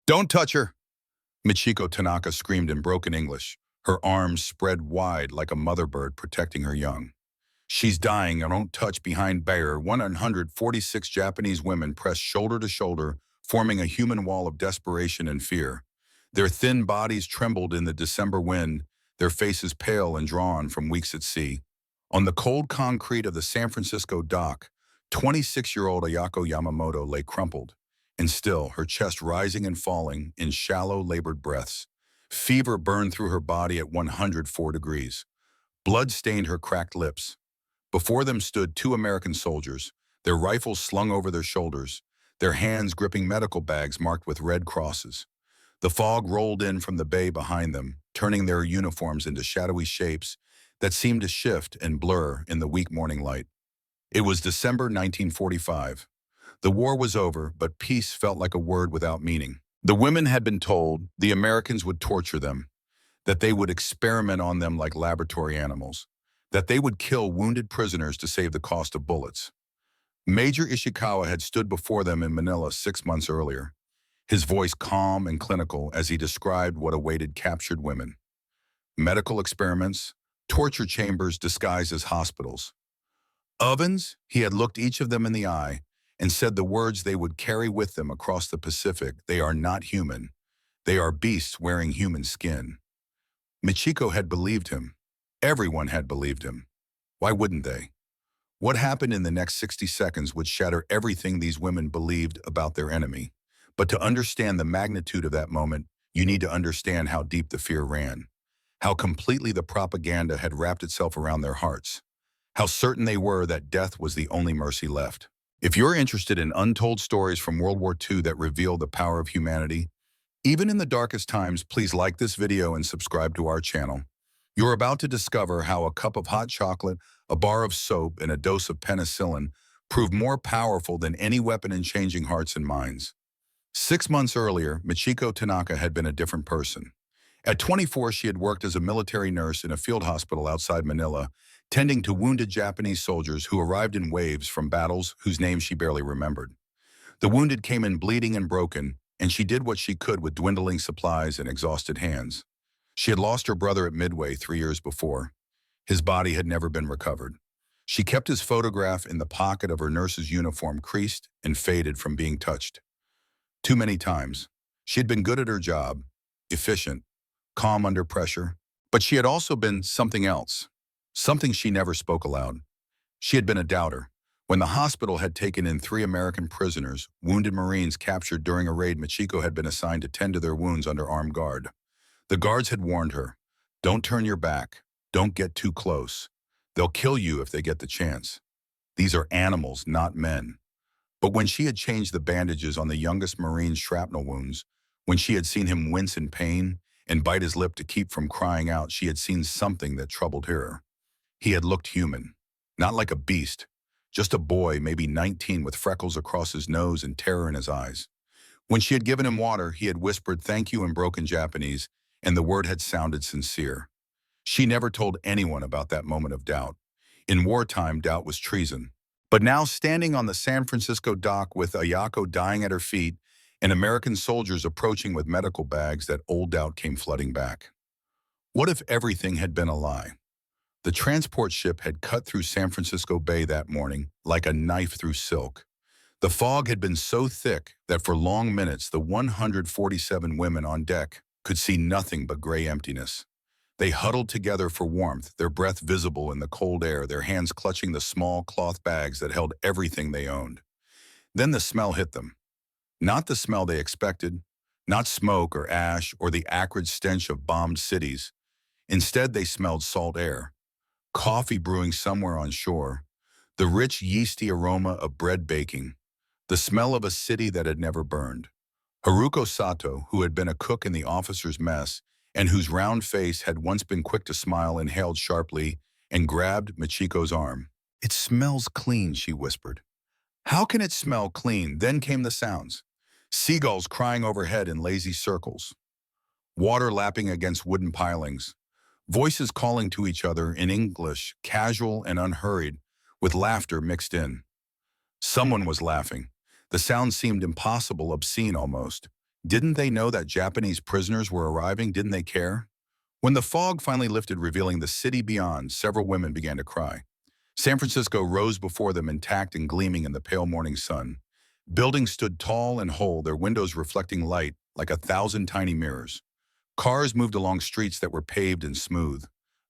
Don't touch her! Michiko Tanaka screamed in broken English, her arms spread wide like a mother bird protecting her young. She's dying and don't touch behind Bayer. 146 Japanese women pressed shoulder to shoulder, forming a human wall of desperation and fear. Their thin bodies trembled in the December wind, their faces pale and drawn from weeks at sea. On the cold concrete of the San Francisco dock, 26-year-old Ayako Yamamoto lay crumpled, and still, her chest rising and falling in shallow, labored breaths. Fever burned through her body at 104 degrees. Blood stained her cracked lips. Before them stood two American soldiers, their rifles slung over their shoulders, their hands gripping medical bags marked with red crosses. The fog rolled in from the bay behind them, turning their uniforms into shadowy shapes that seemed to shift and blur in the weak morning light. It was December 1945. The war was over, but peace felt like a word without meaning. The women had been told the Americans would torture them, that they would experiment on them like laboratory animals, that they would kill wounded prisoners to save the cost of bullets. Major Ishikawa had stood before them in Manila 6 months earlier, his voice calm and clinical as he described what awaited captured women. Medical experiments, torture chambers disguised as hospitals. Ovens, he had looked each of them in the eye and said the words they would carry with them across the Pacific: they are not human. They are beasts wearing human skin. Michiko had believed him. Everyone had believed him. Why wouldn't they? What happened in the next 60 seconds would shatter everything these women believed about their enemy. But to understand the magnitude of that moment, you need to understand how deep the fear ran, how completely the propaganda had wrapped itself around their hearts, how certain they were that death was the only mercy left. If you're interested in untold stories from World War II that reveal the power of humanity, even in the darkest times, please like this video and subscribe to our channel. You're about to discover how a cup of hot chocolate, a bar of soap, and a dose of penicillin proved more powerful than any weapon in changing hearts and minds. 6 months earlier, Michiko Tanaka had been a different person. At 24, she had worked as a military nurse in a field hospital outside Manila, tending to wounded Japanese soldiers who arrived in waves from battles whose names she barely remembered. The wounded came in bleeding and broken, and she did what she could with dwindling supplies and exhausted hands. She had lost her brother at Midway 3 years before. His body had never been recovered. She kept his photograph in the pocket of her nurse's uniform, creased and faded from being touched. Too many times. She had been good at her job, efficient, calm under pressure, but she had also been something else, something she never spoke aloud. She had been a doubter. When the hospital had taken in 3 American prisoners, wounded Marines captured during a raid, Michiko had been assigned to tend to their wounds under armed guard. The guards had warned her, "Don't turn your back. Don't get too close. They'll kill you if they get the chance. These are animals, not men." But when she had changed the bandages on the youngest Marine's shrapnel wounds, when she had seen him wince in pain and bite his lip to keep from crying out, she had seen something that troubled her. He had looked human, not like a beast, just a boy, maybe 19, with freckles across his nose and terror in his eyes. When she had given him water, he had whispered thank you in broken Japanese, and the word had sounded sincere. She never told anyone about that moment of doubt. In wartime, doubt was treason. But now, standing on the San Francisco dock with Ayako dying at her feet and American soldiers approaching with medical bags, that old doubt came flooding back. What if everything had been a lie? The transport ship had cut through San Francisco Bay that morning like a knife through silk. The fog had been so thick that for long minutes the 147 women on deck could see nothing but gray emptiness. They huddled together for warmth, their breath visible in the cold air, their hands clutching the small cloth bags that held everything they owned. Then the smell hit them. Not the smell they expected, not smoke or ash or the acrid stench of bombed cities. Instead, they smelled salt air, coffee brewing somewhere on shore, the rich yeasty aroma of bread baking, the smell of a city that had never burned. Haruko Sato, who had been a cook in the officers' mess and whose round face had once been quick to smile, inhaled sharply and grabbed Michiko's arm. "It smells clean," she whispered. "How can it smell clean?" Then came the sounds. Seagulls crying overhead in lazy circles, water lapping against wooden pilings, voices calling to each other in English, casual and unhurried, with laughter mixed in. Someone was laughing. The sound seemed impossible, obscene almost. Didn't they know that Japanese prisoners were arriving? Didn't they care? When the fog finally lifted, revealing the city beyond, several women began to cry. San Francisco rose before them, intact and gleaming in the pale morning sun. Buildings stood tall and whole, their windows reflecting light like 1,000 tiny mirrors. Cars moved along streets that were paved and smooth.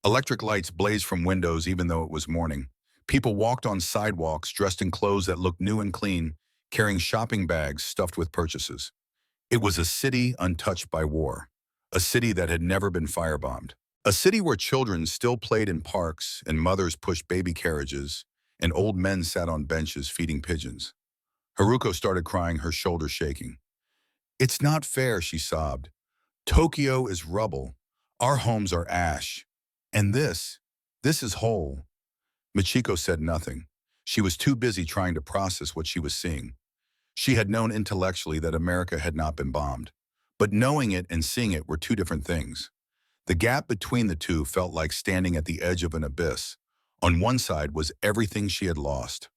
Electric lights blazed from windows even though it was morning. People walked on sidewalks dressed in clothes that looked new and clean, carrying shopping bags stuffed with purchases. It was a city untouched by war, a city that had never been firebombed, a city where children still played in parks and mothers pushed baby carriages and old men sat on benches feeding pigeons. Haruko started crying, her shoulders shaking. "It's not fair," she sobbed. "Tokyo is rubble. Our homes are ash. And this is whole." Michiko said nothing. She was too busy trying to process what she was seeing. She had known intellectually that America had not been bombed, but knowing it and seeing it were two different things. The gap between the two felt like standing at the edge of an abyss. On one side was everything she had lost.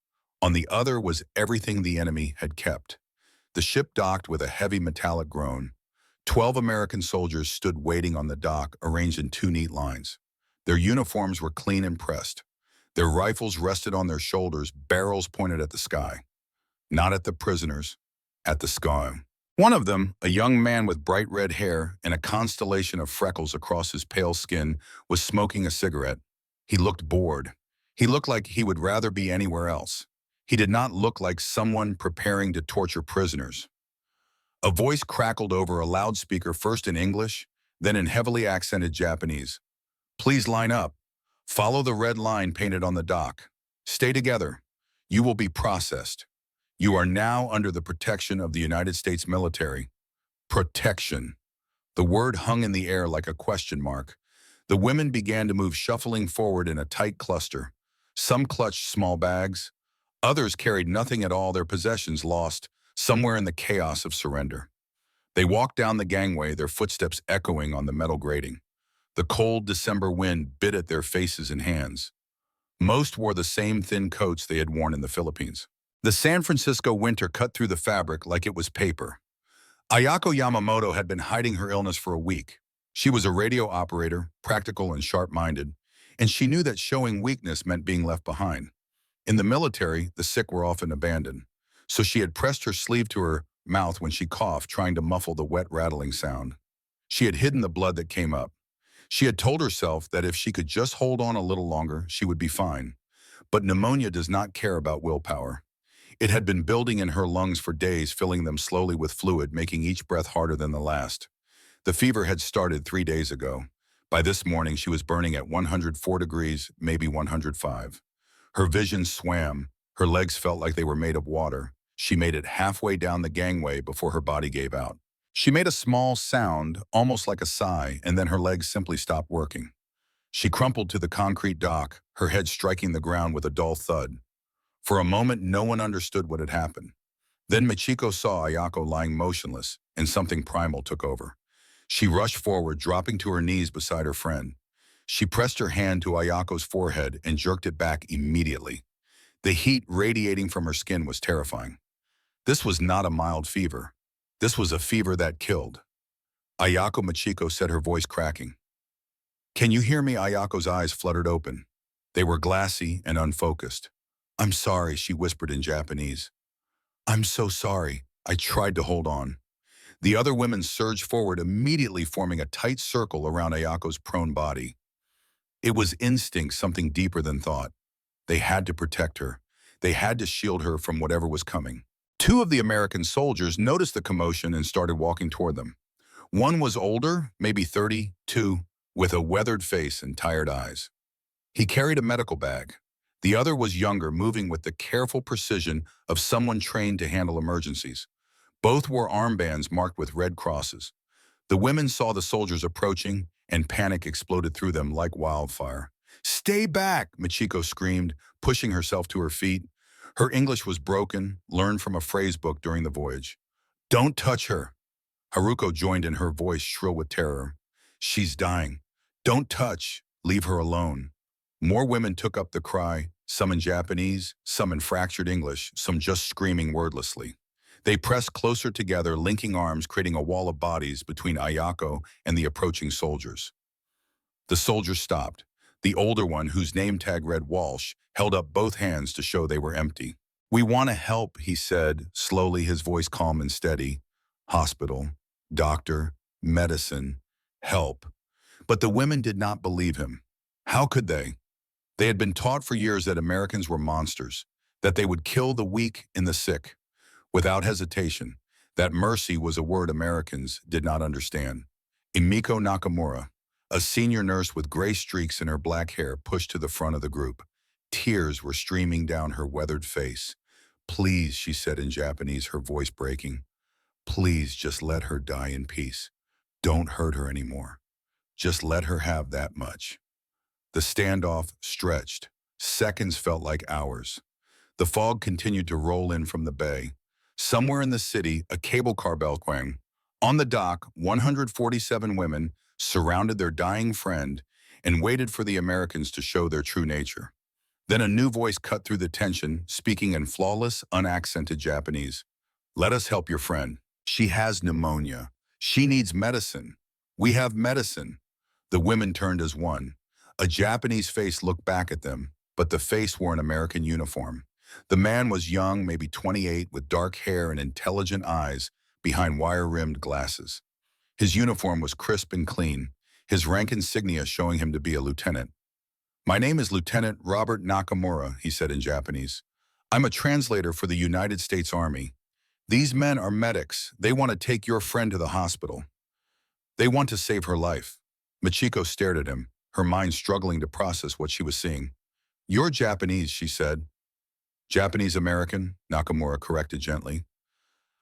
On the other was everything the enemy had kept. The ship docked with a heavy metallic groan. 12 American soldiers stood waiting on the dock, arranged in two neat lines. Their uniforms were clean and pressed. Their rifles rested on their shoulders, barrels pointed at the sky. Not at the prisoners, at the sky. One of them, a young man with bright red hair and a constellation of freckles across his pale skin, was smoking a cigarette. He looked bored. He looked like he would rather be anywhere else. He did not look like someone preparing to torture prisoners. A voice crackled over a loudspeaker, first in English, then in heavily accented Japanese. "Please line up. Follow the red line painted on the dock. Stay together. You will be processed. You are now under the protection of the United States military." Protection. The word hung in the air like a question mark. The women began to move, shuffling forward in a tight cluster. Some clutched small bags. Others carried nothing at all, their possessions lost somewhere in the chaos of surrender. They walked down the gangway, their footsteps echoing on the metal grating. The cold December wind bit at their faces and hands. Most wore the same thin coats they had worn in the Philippines. The San Francisco winter cut through the fabric like it was paper. Ayako Yamamoto had been hiding her illness for a week. She was a radio operator, practical and sharp-minded, and she knew that showing weakness meant being left behind. In the military, the sick were often abandoned, so she had pressed her sleeve to her mouth when she coughed, trying to muffle the wet rattling sound. She had hidden the blood that came up. She had told herself that if she could just hold on a little longer, she would be fine. But pneumonia does not care about willpower. It had been building in her lungs for days, filling them slowly with fluid, making each breath harder than the last. The fever had started 3 days ago. By this morning, she was burning at 104 degrees, maybe 105. Her vision swam. Her legs felt like they were made of water. She made it halfway down the gangway before her body gave out. She made a small sound, almost like a sigh, and then her legs simply stopped working. She crumpled to the concrete dock, her head striking the ground with a dull thud. For a moment, no one understood what had happened. Then Michiko saw Ayako lying motionless, and something primal took over. She rushed forward, dropping to her knees beside her friend. She pressed her hand to Ayako's forehead and jerked it back immediately. The heat radiating from her skin was terrifying. This was not a mild fever. This was a fever that killed. "Ayako," Michiko said, her voice cracking. "Can you hear me?" Ayako's eyes fluttered open. They were glassy and unfocused. "I'm sorry," she whispered in Japanese. "I'm so sorry." I tried to hold on. The other women surged forward, immediately forming a tight circle around Ayako's prone body. It was instinct, something deeper than thought. They had to protect her. They had to shield her from whatever was coming. Two of the American soldiers noticed the commotion and started walking toward them. One was older, maybe 32, with a weathered face and tired eyes. He carried a medical bag. The other was younger, moving with the careful precision of someone trained to handle emergencies. Both wore armbands marked with red crosses. The women saw the soldiers approaching, and panic exploded through them like wildfire. "Stay back!" Michiko screamed, pushing herself to her feet. Her English was broken, learned from a phrase book during the voyage. "Don't touch her!" Haruko joined in, her voice shrill with terror. "She's dying. Don't touch. Leave her alone." More women took up the cry, some in Japanese, some in fractured English, some just screaming wordlessly. They pressed closer together, linking arms, creating a wall of bodies between Ayako and the approaching soldiers. The soldiers stopped. The older one, whose name tag read Walsh, held up both hands to show they were empty. "We want to help," he said, slowly, his voice calm and steady. "Hospital, doctor, medicine, help." But the women did not believe him. How could they? They had been taught for years that Americans were monsters, that they would kill the weak and the sick, without hesitation, that mercy was a word Americans did not understand. Emiko Nakamura, a senior nurse with gray streaks in her black hair, pushed to the front of the group. Tears were streaming down her weathered face. "Please," she said in Japanese, her voice breaking. "Please just let her die in peace. Don't hurt her anymore. Just let her have that much." The standoff stretched. Seconds felt like hours. The fog continued to roll in from the bay. Somewhere in the city, a cable car bell rang. On the dock, 147 women surrounded their dying friend and waited for the Americans to show their true nature. Then a new voice cut through the tension, speaking in flawless, unaccented Japanese. "Let us help your friend. She has pneumonia. She needs medicine. We have medicine." The women turned as one. A Japanese face looked back at them, but the face wore an American uniform. The man was young, maybe 28, with dark hair and intelligent eyes behind wire-rimmed glasses. His uniform was crisp and clean, his rank insignia showing him to be a lieutenant. "My name is Lieutenant Robert Nakamura," he said in Japanese. "I'm a translator for the United States Army. These men are medics. They want to take your friend to the hospital. They want to save her life." Michiko stared at him, her mind struggling to process what she was seeing. "You're Japanese," she said. "Japanese-American," Nakamura corrected gently.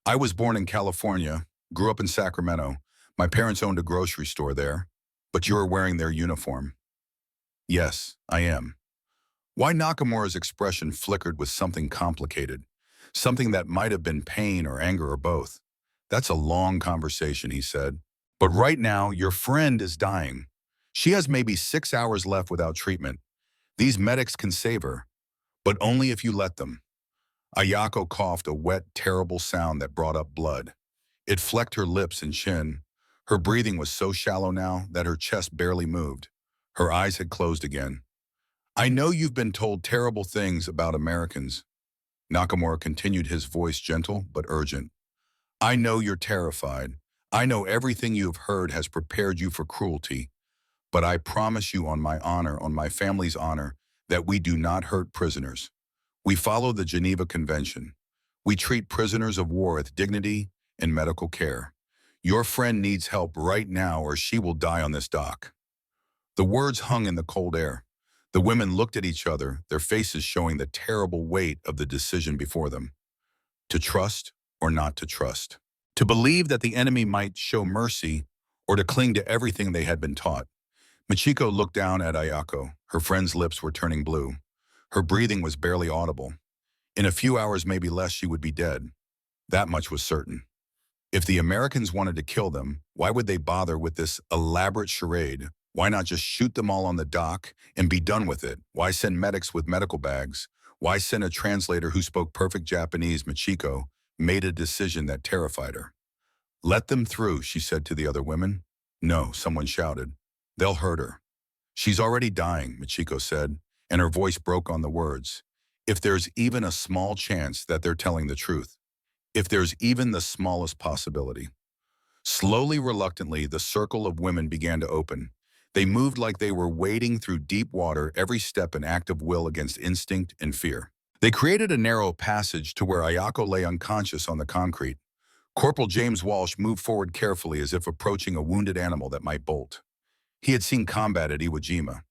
"I was born in California, grew up in Sacramento. My parents owned a grocery store there. But you're wearing their uniform." "Yes, I am." Why Nakamura's expression flickered with something complicated, something that might have been pain or anger or both. "That's a long conversation," he said. "But right now, your friend is dying. She has maybe 6 hours left without treatment. These medics can save her, but only if you let them." Ayako coughed, a wet, terrible sound that brought up blood. It flecked her lips and chin. Her breathing was so shallow now that her chest barely moved. Her eyes had closed again. "I know you've been told terrible things about Americans." Nakamura continued, his voice gentle but urgent. "I know you're terrified. I know everything you have heard has prepared you for cruelty. But I promise you on my honor, on my family's honor, that we do not hurt prisoners. We follow the Geneva Convention. We treat prisoners of war with dignity and medical care. Your friend needs help right now or she will die on this dock." The words hung in the cold air. The women looked at each other, their faces showing the terrible weight of the decision before them. To trust or not to trust. To believe that the enemy might show mercy or to cling to everything they had been taught. Michiko looked down at Ayako. Her friend's lips were turning blue. Her breathing was barely audible. In a few hours, maybe less, she would be dead. That much was certain. If the Americans wanted to kill them, why would they bother with this elaborate charade? Why not just shoot them all on the dock and be done with it? Why send medics with medical bags? Why send a translator who spoke perfect Japanese? Michiko made a decision that terrified her. "Let them through," she said to the other women. "No," someone shouted. "They'll hurt her." "She's already dying," Michiko said, and her voice broke on the words. "If there's even a small chance that they're telling the truth. If there's even the smallest possibility." Slowly, reluctantly, the circle of women began to open. They moved like they were wading through deep water, every step an act of will against instinct and fear. They created a narrow passage to where Ayako lay unconscious on the concrete. Corporal James Walsh moved forward carefully as if approaching a wounded animal that might bolt. He had seen combat at Iwo Jima.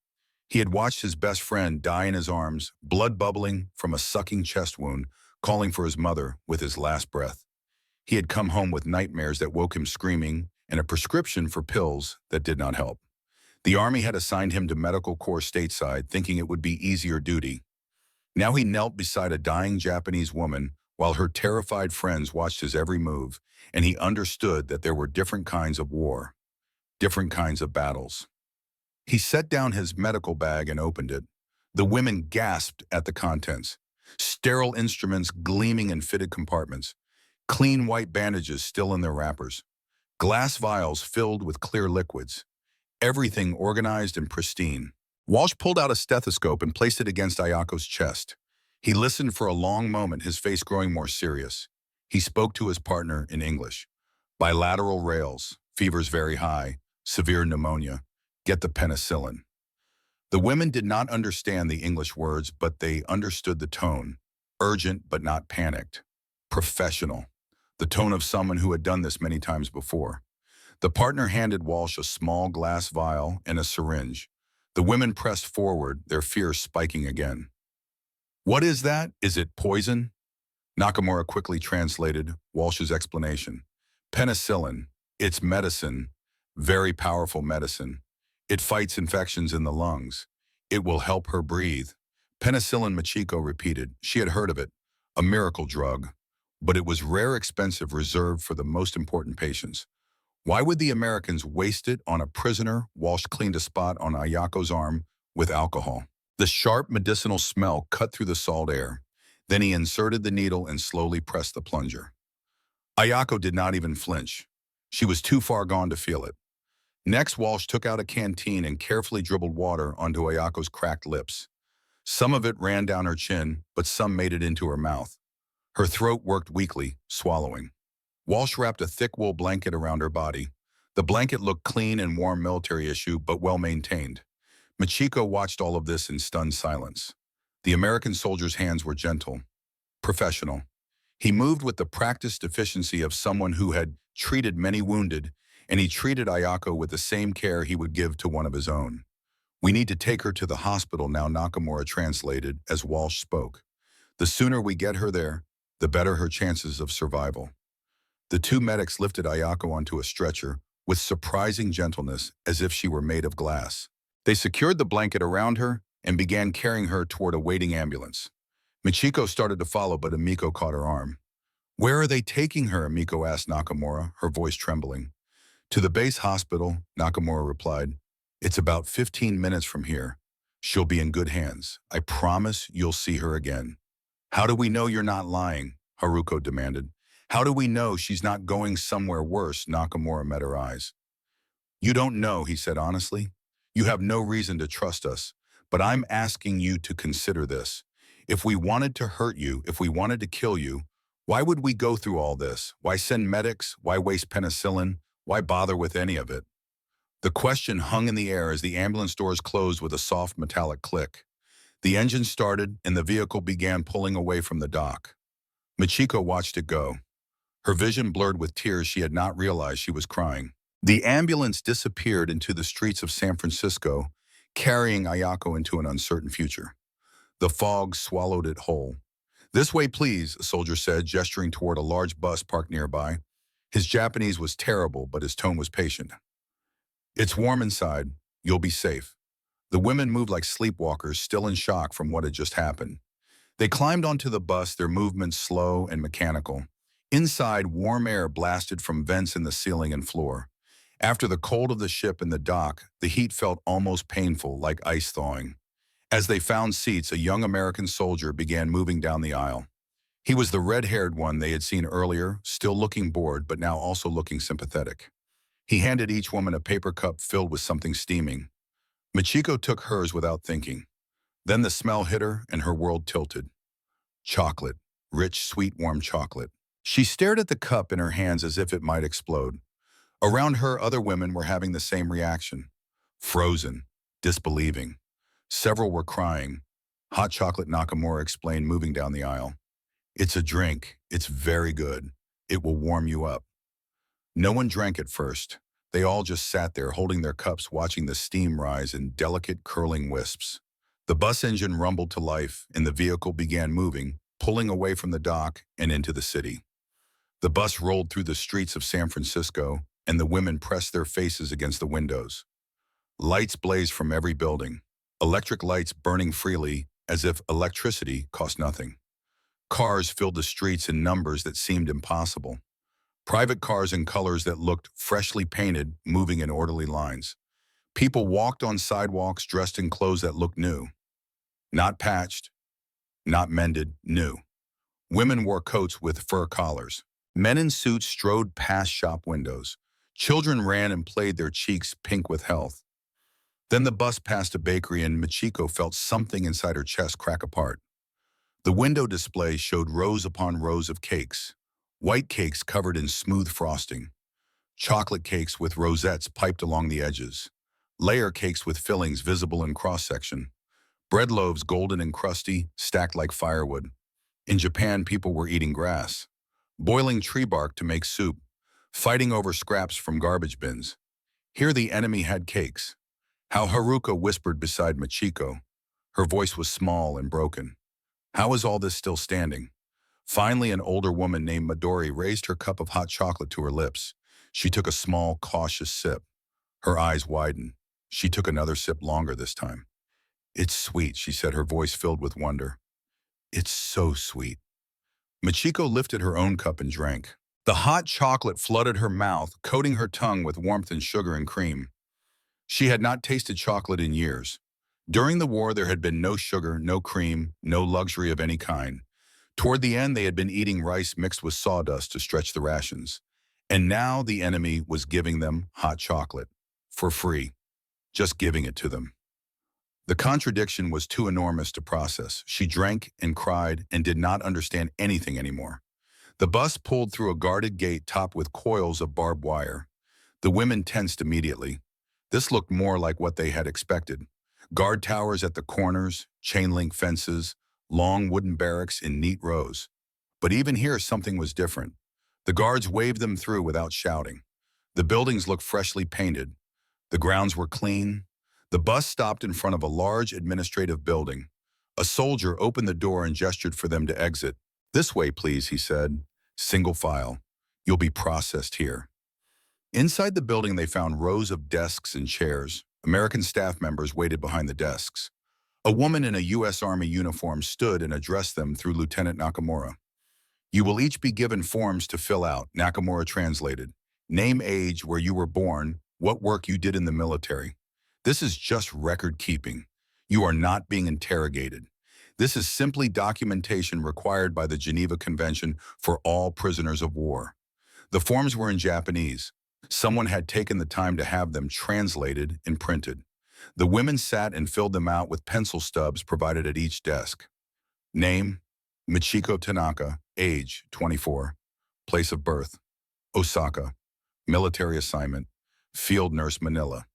He had watched his best friend die in his arms, blood bubbling from a sucking chest wound, calling for his mother with his last breath. He had come home with nightmares that woke him screaming and a prescription for pills that did not help. The Army had assigned him to Medical Corps stateside, thinking it would be easier duty. Now he knelt beside a dying Japanese woman while her terrified friends watched his every move, and he understood that there were different kinds of war, different kinds of battles. He set down his medical bag and opened it. The women gasped at the contents. Sterile instruments gleaming in fitted compartments. Clean white bandages still in their wrappers. Glass vials filled with clear liquids. Everything organized and pristine. Walsh pulled out a stethoscope and placed it against Ayako's chest. He listened for a long moment, his face growing more serious. He spoke to his partner in English. Bilateral rails, fevers very high, severe pneumonia. Get the penicillin. The women did not understand the English words, but they understood the tone. Urgent but not panicked. Professional. The tone of someone who had done this many times before. The partner handed Walsh a small glass vial and a syringe. The women pressed forward, their fears spiking again. What is that? Is it poison? Nakamura quickly translated Walsh's explanation. Penicillin. It's medicine. Very powerful medicine. It fights infections in the lungs. It will help her breathe. Penicillin, Machiko repeated. She had heard of it. A miracle drug. But it was rare, expensive, reserved for the most important patients. Why would the Americans waste it on a prisoner? Walsh cleaned a spot on Ayako's arm with alcohol. The sharp medicinal smell cut through the salt air. Then he inserted the needle and slowly pressed the plunger. Ayako did not even flinch. She was too far gone to feel it. Next, Walsh took out a canteen and carefully dribbled water onto Ayako's cracked lips. Some of it ran down her chin, but some made it into her mouth. Her throat worked weakly, swallowing. Walsh wrapped a thick wool blanket around her body. The blanket looked clean and warm, military issue, but well-maintained. Machiko watched all of this in stunned silence. The American soldier's hands were gentle, professional. He moved with the practiced efficiency of someone who had treated many wounded, and he treated Ayako with the same care he would give to one of his own. We need to take her to the hospital now, Nakamura translated as Walsh spoke. The sooner we get her there, the better her chances of survival. The two medics lifted Ayako onto a stretcher with surprising gentleness, as if she were made of glass. They secured the blanket around her and began carrying her toward a waiting ambulance. Michiko started to follow, but Amiko caught her arm. Where are they taking her? Amiko asked Nakamura, her voice trembling. To the base hospital, Nakamura replied. It's about 15 minutes from here. She'll be in good hands. I promise you'll see her again. How do we know you're not lying? Haruko demanded. How do we know she's not going somewhere worse? Nakamura met her eyes. You don't know, he said honestly. You have no reason to trust us, but I'm asking you to consider this. If we wanted to hurt you, if we wanted to kill you, why would we go through all this? Why send medics? Why waste penicillin? Why bother with any of it? The question hung in the air as the ambulance doors closed with a soft metallic click. The engine started and the vehicle began pulling away from the dock. Michiko watched it go. Her vision blurred with tears. She had not realized she was crying. The ambulance disappeared into the streets of San Francisco, carrying Ayako into an uncertain future. The fog swallowed it whole. This way, please, a soldier said, gesturing toward a large bus parked nearby. His Japanese was terrible, but his tone was patient. It's warm inside. You'll be safe. The women moved like sleepwalkers, still in shock from what had just happened. They climbed onto the bus, their movements slow and mechanical. Inside, warm air blasted from vents in the ceiling and floor. After the cold of the ship and the dock, the heat felt almost painful, like ice thawing. As they found seats, a young American soldier began moving down the aisle. He was the red-haired one they had seen earlier, still looking bored, but now also looking sympathetic. He handed each woman a paper cup filled with something steaming. Michiko took hers without thinking. Then the smell hit her and her world tilted. Chocolate. Rich, sweet, warm chocolate. She stared at the cup in her hands as if it might explode. Around her, other women were having the same reaction. Frozen. Disbelieving. Several were crying. Hot chocolate, Nakamura explained, moving down the aisle. It's a drink. It's very good. It will warm you up. No one drank at first. They all just sat there holding their cups, watching the steam rise in delicate curling wisps. The bus engine rumbled to life and the vehicle began moving, pulling away from the dock and into the city. The bus rolled through the streets of San Francisco and the women pressed their faces against the windows. Lights blazed from every building, electric lights burning freely as if electricity cost nothing. Cars filled the streets in numbers that seemed impossible. Private cars in colors that looked freshly painted, moving in orderly lines. People walked on sidewalks dressed in clothes that looked new. Not patched, not mended, new. Women wore coats with fur collars. Men in suits strode past shop windows. Children ran and played, their cheeks pink with health. Then the bus passed a bakery and Michiko felt something inside her chest crack apart. The window display showed rows upon rows of cakes. White cakes covered in smooth frosting. Chocolate cakes with rosettes piped along the edges. Layer cakes with fillings visible in cross-section. Bread loaves golden and crusty, stacked like firewood. In Japan, people were eating grass, boiling tree bark to make soup, fighting over scraps from garbage bins. Here the enemy had cakes. How Haruka whispered beside Michiko. Her voice was small and broken. How is all this still standing? Finally, an older woman named Midori raised her cup of hot chocolate to her lips. She took a small, cautious sip. Her eyes widened. She took another sip longer this time. It's sweet, she said, her voice filled with wonder. It's so sweet. Michiko lifted her own cup and drank. The hot chocolate flooded her mouth, coating her tongue with warmth and sugar and cream. She had not tasted chocolate in years. During the war, there had been no sugar, no cream, no luxury of any kind. Toward the end, they had been eating rice mixed with sawdust to stretch the rations. And now the enemy was giving them hot chocolate. For free. Just giving it to them. The contradiction was too enormous to process. She drank and cried and did not understand anything anymore. The bus pulled through a guarded gate topped with coils of barbed wire. The women tensed immediately. This looked more like what they had expected. Guard towers at the corners, chain-link fences, long wooden barracks in neat rows. But even here, something was different. The guards waved them through without shouting. The buildings looked freshly painted. The grounds were clean. The bus stopped in front of a large administrative building. A soldier opened the door and gestured for them to exit. This way, please, he said. Single file. You'll be processed here. Inside the building, they found rows of desks and chairs. American staff members waited behind the desks. A woman in a U.S. Army uniform stood and addressed them through Lieutenant Nakamura. You will each be given forms to fill out, Nakamura translated. Name, age, where you were born, what work you did in the military. This is just record keeping. You are not being interrogated. This is simply documentation required by the Geneva Convention for all prisoners of war. The forms were in Japanese. Someone had taken the time to have them translated and printed. The women sat and filled them out with pencil stubs provided at each desk. Name, Michiko Tanaka, age, 24. Place of birth, Osaka. Military assignment, Field Nurse Manila.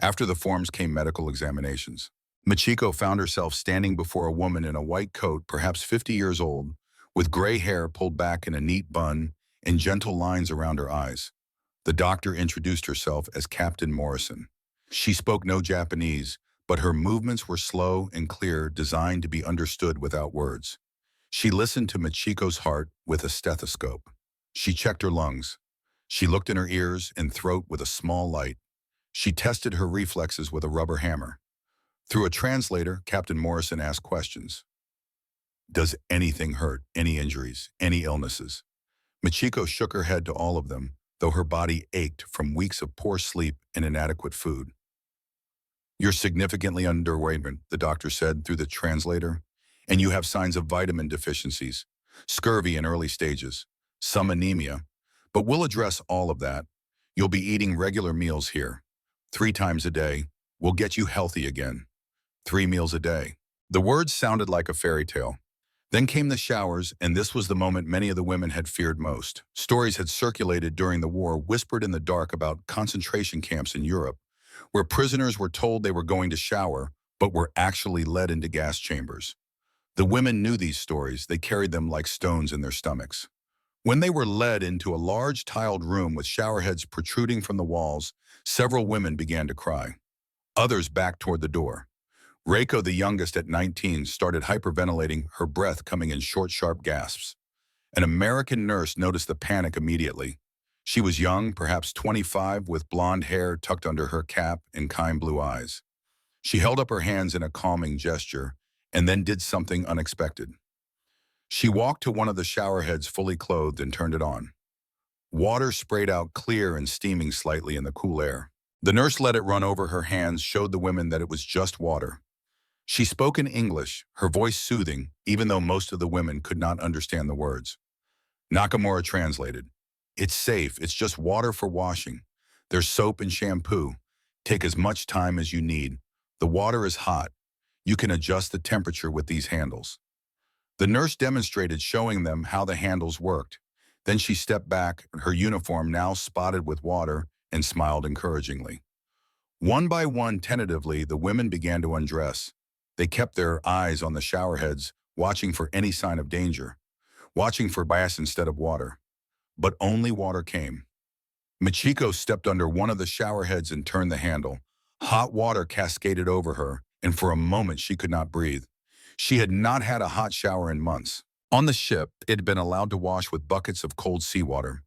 After the forms came medical examinations. Michiko found herself standing before a woman in a white coat, perhaps 50 years old, with gray hair pulled back in a neat bun and gentle lines around her eyes. The doctor introduced herself as Captain Morrison. She spoke no Japanese, but her movements were slow and clear, designed to be understood without words. She listened to Michiko's heart with a stethoscope. She checked her lungs. She looked in her ears and throat with a small light. She tested her reflexes with a rubber hammer. Through a translator, Captain Morrison asked questions. Does anything hurt? Any injuries? Any illnesses? Michiko shook her head to all of them, though her body ached from weeks of poor sleep and inadequate food. You're significantly underweight, the doctor said through the translator, and you have signs of vitamin deficiencies, scurvy in early stages, some anemia, but we'll address all of that. You'll be eating regular meals here. 3 times a day. We'll get you healthy again. 3 meals a day. The words sounded like a fairy tale. Then came the showers, and this was the moment many of the women had feared most. Stories had circulated during the war, whispered in the dark about concentration camps in Europe, where prisoners were told they were going to shower, but were actually led into gas chambers. The women knew these stories. They carried them like stones in their stomachs. When they were led into a large tiled room with shower heads protruding from the walls, several women began to cry. Others backed toward the door. Reiko, the youngest at 19, started hyperventilating, her breath coming in short, sharp gasps. An American nurse noticed the panic immediately. She was young, perhaps 25, with blonde hair tucked under her cap and kind blue eyes. She held up her hands in a calming gesture and then did something unexpected. She walked to one of the shower heads fully clothed and turned it on. Water sprayed out clear and steaming slightly in the cool air. The nurse let it run over her hands, showed the women that it was just water. She spoke in English, her voice soothing, even though most of the women could not understand the words. Nakamura translated, "It's safe, it's just water for washing. There's soap and shampoo. Take as much time as you need. The water is hot. You can adjust the temperature with these handles." The nurse demonstrated, showing them how the handles worked. Then she stepped back, her uniform now spotted with water, and smiled encouragingly. One by one, tentatively, the women began to undress. They kept their eyes on the showerheads, watching for any sign of danger, watching for bass instead of water. But only water came. Michiko stepped under one of the showerheads and turned the handle. Hot water cascaded over her, and for a moment she could not breathe. She had not had a hot shower in months. On the ship, it had been allowed to wash with buckets of cold seawater.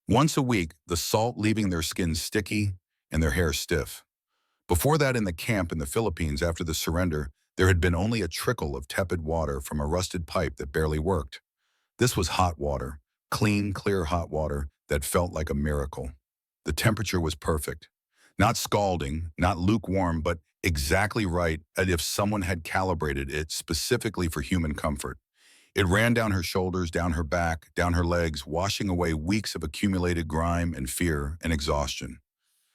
Once a week, the salt leaving their skin sticky and their hair stiff. Before that, in the camp in the Philippines after the surrender, there had been only a trickle of tepid water from a rusted pipe that barely worked. This was hot water, clean, clear hot water that felt like a miracle. The temperature was perfect. Not scalding, not lukewarm, but exactly right, as if someone had calibrated it specifically for human comfort. It ran down her shoulders, down her back, down her legs, washing away weeks of accumulated grime and fear and exhaustion.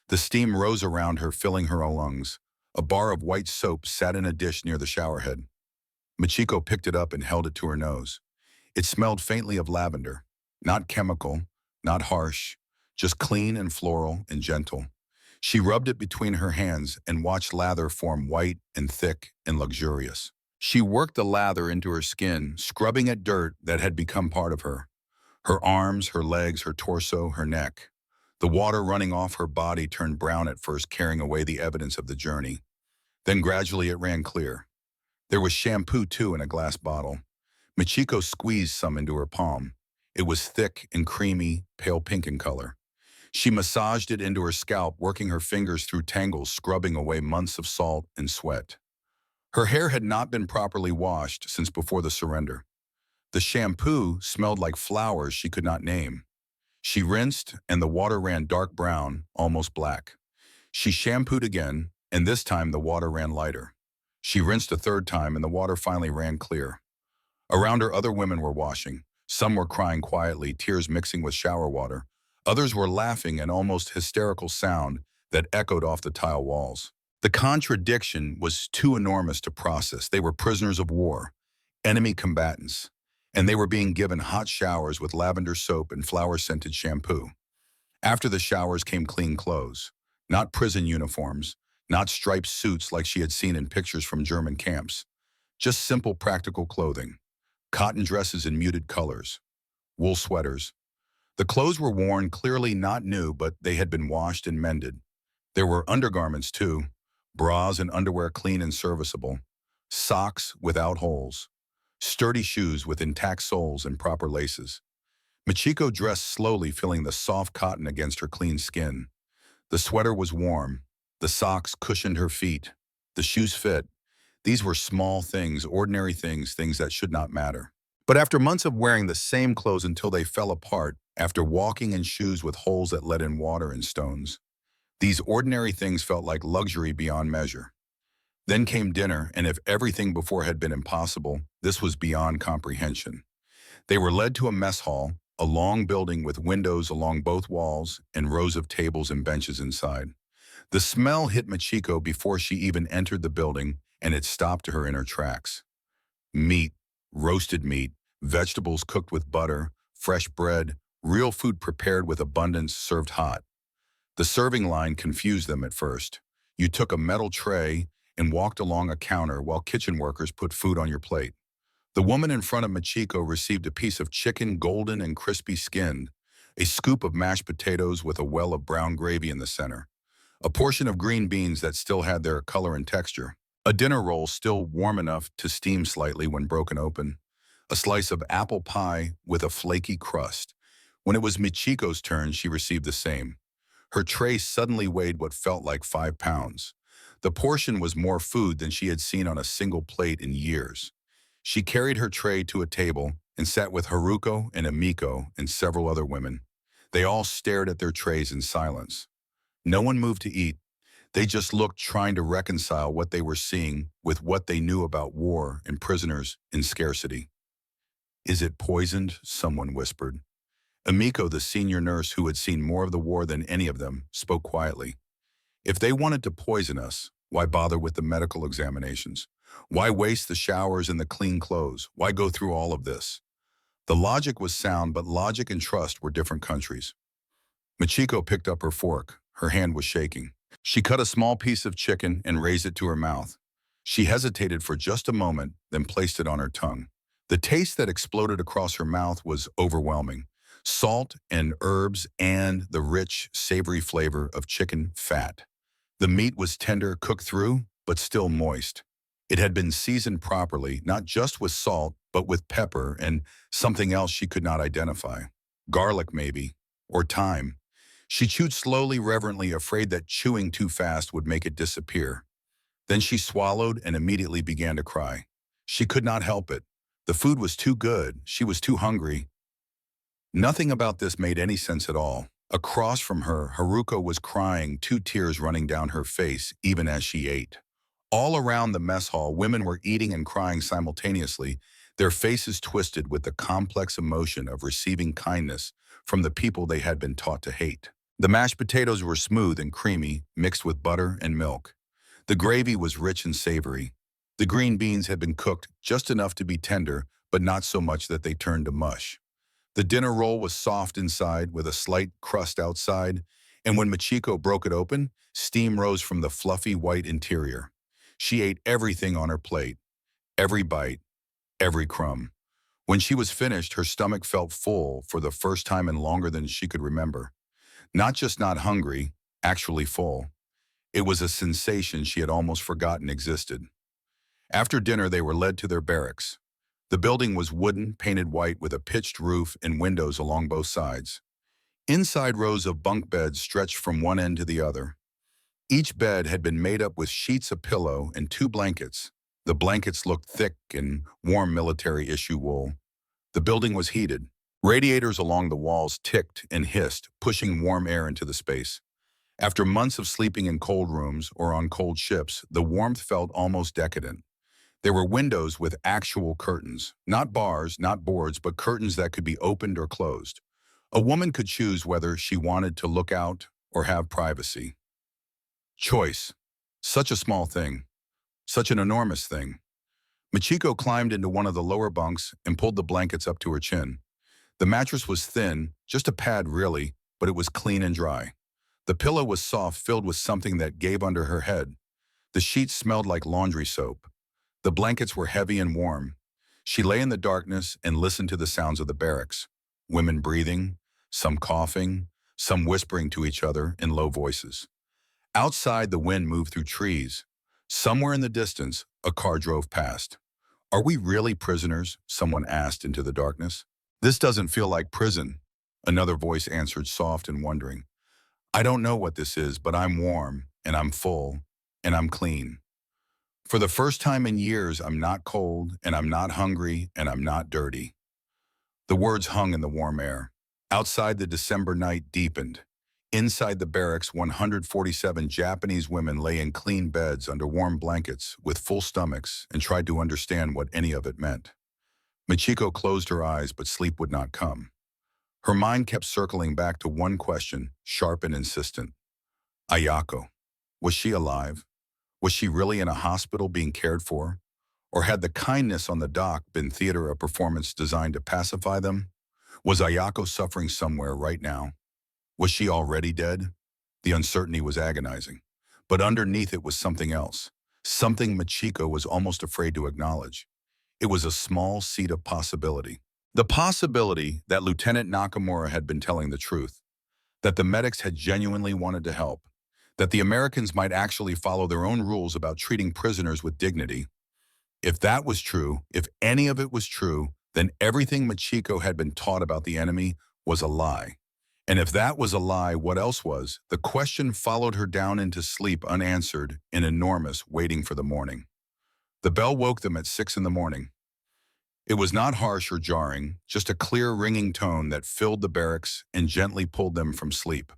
The steam rose around her, filling her lungs. A bar of white soap sat in a dish near the showerhead. Michiko picked it up and held it to her nose. It smelled faintly of lavender, not chemical, not harsh, just clean and floral and gentle. She rubbed it between her hands and watched lather form white and thick and luxurious. She worked the lather into her skin, scrubbing at dirt that had become part of her. Her arms, her legs, her torso, her neck. The water running off her body turned brown at first, carrying away the evidence of the journey. Then gradually it ran clear. There was shampoo too in a glass bottle. Michiko squeezed some into her palm. It was thick and creamy, pale pink in color. She massaged it into her scalp, working her fingers through tangles, scrubbing away months of salt and sweat. Her hair had not been properly washed since before the surrender. The shampoo smelled like flowers she could not name. She rinsed, and the water ran dark brown, almost black. She shampooed again, and this time the water ran lighter. She rinsed a third time, and the water finally ran clear. Around her, other women were washing. Some were crying quietly, tears mixing with shower water. Others were laughing, an almost hysterical sound that echoed off the tile walls. The contradiction was too enormous to process. They were prisoners of war, enemy combatants, and they were being given hot showers with lavender soap and flower-scented shampoo. After the showers came clean clothes, not prison uniforms, not striped suits like she had seen in pictures from German camps, just simple practical clothing, cotton dresses in muted colors, wool sweaters. The clothes were worn, clearly not new, but they had been washed and mended. There were undergarments too, bras and underwear clean and serviceable, socks without holes, sturdy shoes with intact soles and proper laces. Michiko dressed slowly, feeling the soft cotton against her clean skin. The sweater was warm. The socks cushioned her feet. The shoes fit. These were small things, ordinary things, things that should not matter. But after months of wearing the same clothes until they fell apart, after walking in shoes with holes that let in water and stones, these ordinary things felt like luxury beyond measure. Then came dinner, and if everything before had been impossible, this was beyond comprehension. They were led to a mess hall, a long building with windows along both walls and rows of tables and benches inside. The smell hit Michiko before she even entered the building, and it stopped her in her tracks. Meat, roasted meat, vegetables cooked with butter, fresh bread, real food prepared with abundance, served hot. The serving line confused them at first. You took a metal tray and walked along a counter while kitchen workers put food on your plate. The woman in front of Michiko received a piece of chicken, golden and crispy skinned, a scoop of mashed potatoes with a well of brown gravy in the center, a portion of green beans that still had their color and texture, a dinner roll still warm enough to steam slightly when broken open, a slice of apple pie with a flaky crust. When it was Michiko's turn, she received the same. Her tray suddenly weighed what felt like 5 pounds. The portion was more food than she had seen on a single plate in years. She carried her tray to a table and sat with Haruko and Amiko and several other women. They all stared at their trays in silence. No one moved to eat. They just looked, trying to reconcile what they were seeing with what they knew about war and prisoners in scarcity. Is it poisoned? Someone whispered. Amiko, the senior nurse who had seen more of the war than any of them, spoke quietly. If they wanted to poison us, why bother with the medical examinations? Why waste the showers and the clean clothes? Why go through all of this? The logic was sound, but logic and trust were different countries. Machiko picked up her fork. Her hand was shaking. She cut a small piece of chicken and raised it to her mouth. She hesitated for just a moment, then placed it on her tongue. The taste that exploded across her mouth was overwhelming. Salt and herbs and the rich, savory flavor of chicken fat. The meat was tender, cooked through, but still moist. It had been seasoned properly, not just with salt, but with pepper and something else she could not identify. Garlic, maybe, or thyme. She chewed slowly, reverently, afraid that chewing too fast would make it disappear. Then she swallowed and immediately began to cry. She could not help it. The food was too good. She was too hungry. Nothing about this made any sense at all. Across from her, Haruko was crying, 2 tears running down her face, even as she ate. All around the mess hall, women were eating and crying simultaneously, their faces twisted with the complex emotion of receiving kindness from the people they had been taught to hate. The mashed potatoes were smooth and creamy, mixed with butter and milk. The gravy was rich and savory. The green beans had been cooked just enough to be tender, but not so much that they turned to mush. The dinner roll was soft inside with a slight crust outside, and when Machiko broke it open, steam rose from the fluffy white interior. She ate everything on her plate, every bite, every crumb. When she was finished, her stomach felt full for the first time in longer than she could remember. Not just not hungry, actually full. It was a sensation she had almost forgotten existed. After dinner, they were led to their barracks. The building was wooden, painted white with a pitched roof and windows along both sides. Inside, rows of bunk beds stretched from one end to the other. Each bed had been made up with sheets of pillow and 2 blankets. The blankets looked thick and warm military-issue wool. The building was heated. Radiators along the walls ticked and hissed, pushing warm air into the space. After months of sleeping in cold rooms or on cold ships, the warmth felt almost decadent. There were windows with actual curtains, not bars, not boards, but curtains that could be opened or closed. A woman could choose whether she wanted to look out or have privacy. Choice. Such a small thing. Such an enormous thing. Machiko climbed into one of the lower bunks and pulled the blankets up to her chin. The mattress was thin, just a pad really, but it was clean and dry. The pillow was soft, filled with something that gave under her head. The sheets smelled like laundry soap. The blankets were heavy and warm. She lay in the darkness and listened to the sounds of the barracks. Women breathing, some coughing, some whispering to each other in low voices. Outside, the wind moved through trees. Somewhere in the distance, a car drove past. "Are we really prisoners?" someone asked into the darkness. "This doesn't feel like prison," another voice answered, soft and wondering. "I don't know what this is, but I'm warm, and I'm full, and I'm clean. For the first time in years, I'm not cold, and I'm not hungry, and I'm not dirty." The words hung in the warm air. Outside, the December night deepened. Inside the barracks, 147 Japanese women lay in clean beds under warm blankets with full stomachs and tried to understand what any of it meant. Michiko closed her eyes, but sleep would not come. Her mind kept circling back to one question, sharp and insistent. Ayako. Was she alive? Was she really in a hospital being cared for? Or had the kindness on the dock been theater, a performance designed to pacify them? Was Ayako suffering somewhere right now? Was she already dead? The uncertainty was agonizing. But underneath it was something else. Something Machiko was almost afraid to acknowledge. It was a small seed of possibility. The possibility that Lieutenant Nakamura had been telling the truth. That the medics had genuinely wanted to help. That the Americans might actually follow their own rules about treating prisoners with dignity. If that was true, if any of it was true, then everything Machiko had been taught about the enemy was a lie. And if that was a lie, what else was? The question followed her down into sleep unanswered and enormous, waiting for the morning. The bell woke them at 6 in the morning. It was not harsh or jarring, just a clear ringing tone that filled the barracks and gently pulled them from sleep.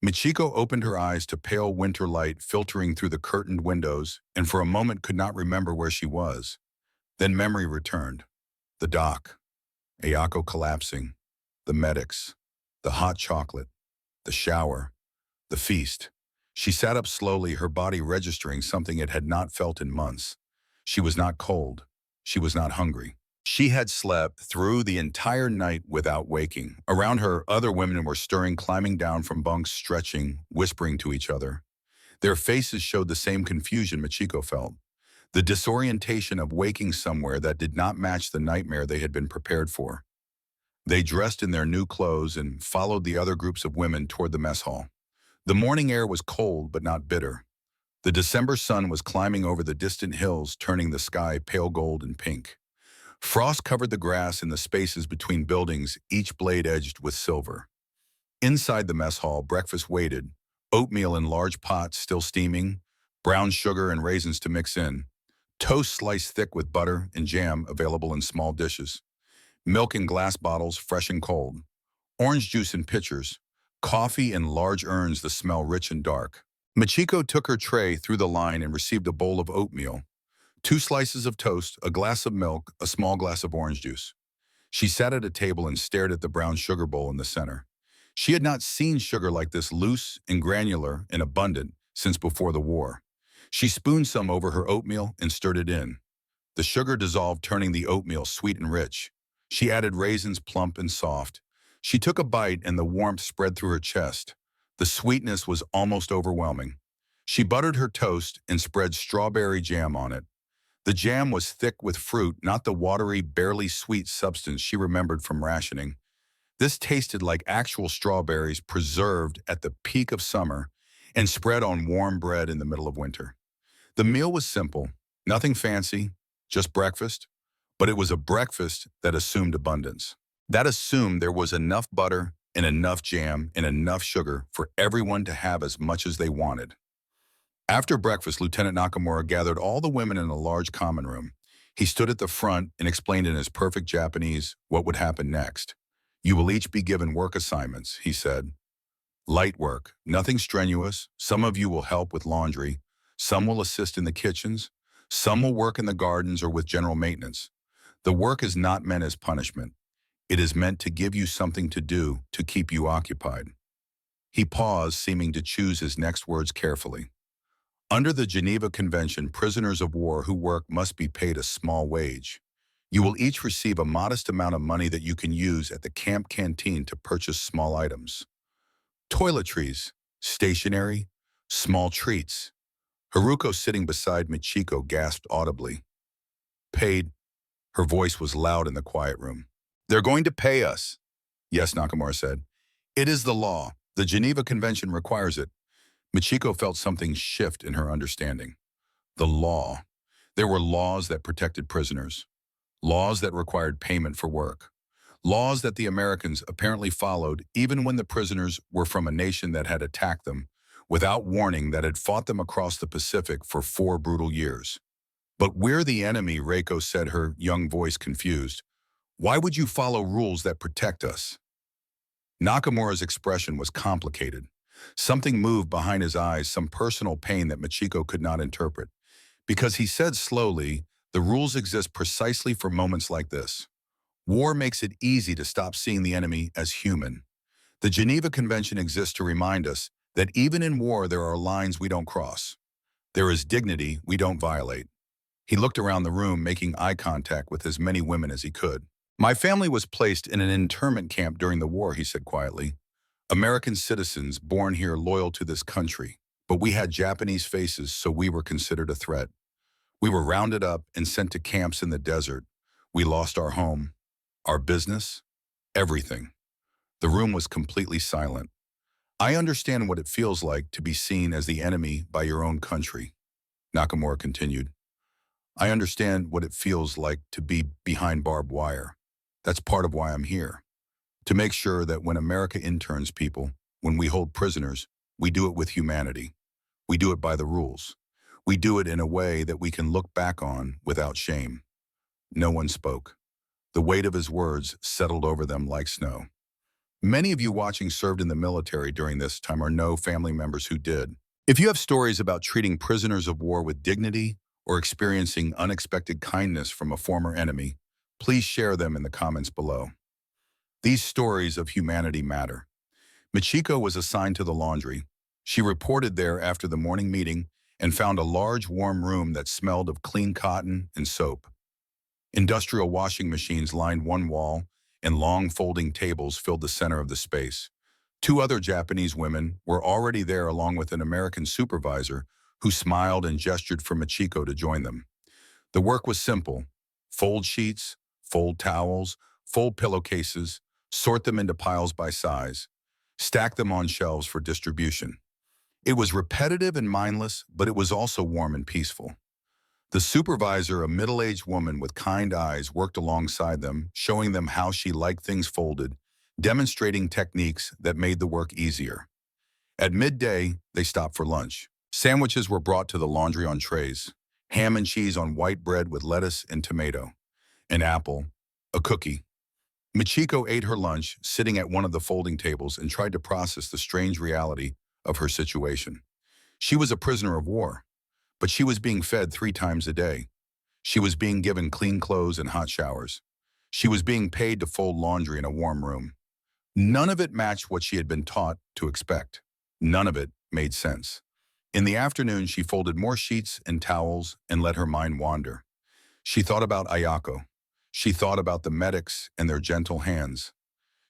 Michiko opened her eyes to pale winter light filtering through the curtained windows and for a moment could not remember where she was. Then memory returned. The dock. Ayako collapsing, the medics, the hot chocolate, the shower, the feast. She sat up slowly, her body registering something it had not felt in months. She was not cold. She was not hungry. She had slept through the entire night without waking. Around her, other women were stirring, climbing down from bunks, stretching, whispering to each other. Their faces showed the same confusion Machiko felt. The disorientation of waking somewhere that did not match the nightmare they had been prepared for. They dressed in their new clothes and followed the other groups of women toward the mess hall. The morning air was cold but not bitter. The December sun was climbing over the distant hills, turning the sky pale gold and pink. Frost covered the grass in the spaces between buildings, each blade edged with silver. Inside the mess hall, breakfast waited, oatmeal in large pots still steaming, brown sugar and raisins to mix in, toast sliced thick with butter and jam available in small dishes, milk in glass bottles fresh and cold, orange juice in pitchers, coffee in large urns that smell rich and dark. Machiko took her tray through the line and received a bowl of oatmeal, 2 slices of toast, a glass of milk, a small glass of orange juice. She sat at a table and stared at the brown sugar bowl in the center. She had not seen sugar like this, loose and granular and abundant, since before the war. She spooned some over her oatmeal and stirred it in. The sugar dissolved, turning the oatmeal sweet and rich. She added raisins, plump and soft. She took a bite and the warmth spread through her chest. The sweetness was almost overwhelming. She buttered her toast and spread strawberry jam on it. The jam was thick with fruit, not the watery, barely sweet substance she remembered from rationing. This tasted like actual strawberries preserved at the peak of summer and spread on warm bread in the middle of winter. The meal was simple, nothing fancy, just breakfast, but it was a breakfast that assumed abundance. That assumed there was enough butter and enough jam and enough sugar for everyone to have as much as they wanted. After breakfast, Lieutenant Nakamura gathered all the women in a large common room. He stood at the front and explained in his perfect Japanese what would happen next. "You will each be given work assignments," he said. "Light work, nothing strenuous. Some of you will help with laundry. Some will assist in the kitchens. Some will work in the gardens or with general maintenance. The work is not meant as punishment. It is meant to give you something to do to keep you occupied." He paused, seeming to choose his next words carefully. "Under the Geneva Convention, prisoners of war who work must be paid a small wage. You will each receive a modest amount of money that you can use at the camp canteen to purchase small items. Toiletries, stationery, small treats." Haruko, sitting beside Michiko, gasped audibly. "Paid?" Her voice was loud in the quiet room. "They're going to pay us." "Yes," Nakamura said. "It is the law. The Geneva Convention requires it." Michiko felt something shift in her understanding. The law. There were laws that protected prisoners. Laws that required payment for work. Laws that the Americans apparently followed even when the prisoners were from a nation that had attacked them, without warning, that had fought them across the Pacific for 4 brutal years. "But we're the enemy," Reiko said, her young voice confused. "Why would you follow rules that protect us?" Nakamura's expression was complicated. Something moved behind his eyes, some personal pain that Michiko could not interpret. Because he said slowly, "The rules exist precisely for moments like this. War makes it easy to stop seeing the enemy as human. The Geneva Convention exists to remind us that even in war there are lines we don't cross. There is dignity we don't violate." He looked around the room, making eye contact with as many women as he could. "My family was placed in an internment camp during the war," he said quietly. "American citizens born here, loyal to this country. But we had Japanese faces, so we were considered a threat. We were rounded up and sent to camps in the desert. We lost our home, our business, everything." The room was completely silent. "I understand what it feels like to be seen as the enemy by your own country," Nakamura continued. "I understand what it feels like to be behind barbed wire. That's part of why I'm here. To make sure that when America interns people, when we hold prisoners, we do it with humanity. We do it by the rules. We do it in a way that we can look back on without shame." No one spoke. The weight of his words settled over them like snow. Many of you watching served in the military during this time or know family members who did. If you have stories about treating prisoners of war with dignity or experiencing unexpected kindness from a former enemy, Please share them in the comments below. These stories of humanity matter. Michiko was assigned to the laundry. She reported there after the morning meeting and found a large warm room that smelled of clean cotton and soap. Industrial washing machines lined one wall, and long folding tables filled the center of the space. Two other Japanese women were already there along with an American supervisor who smiled and gestured for Michiko to join them. The work was simple. Fold sheets, fold towels, fold pillowcases, sort them into piles by size, stack them on shelves for distribution. It was repetitive and mindless, but it was also warm and peaceful. The supervisor, a middle-aged woman with kind eyes, worked alongside them, showing them how she liked things folded, demonstrating techniques that made the work easier. At midday, they stopped for lunch. Sandwiches were brought to the laundry on trays, ham and cheese on white bread with lettuce and tomato, an apple, a cookie. Michiko ate her lunch, sitting at one of the folding tables, and tried to process the strange reality of her situation. She was a prisoner of war, but she was being fed 3 times a day. She was being given clean clothes and hot showers. She was being paid to fold laundry in a warm room. None of it matched what she had been taught to expect. None of it made sense. In the afternoon, she folded more sheets and towels and let her mind wander. She thought about Ayako. She thought about the medics and their gentle hands.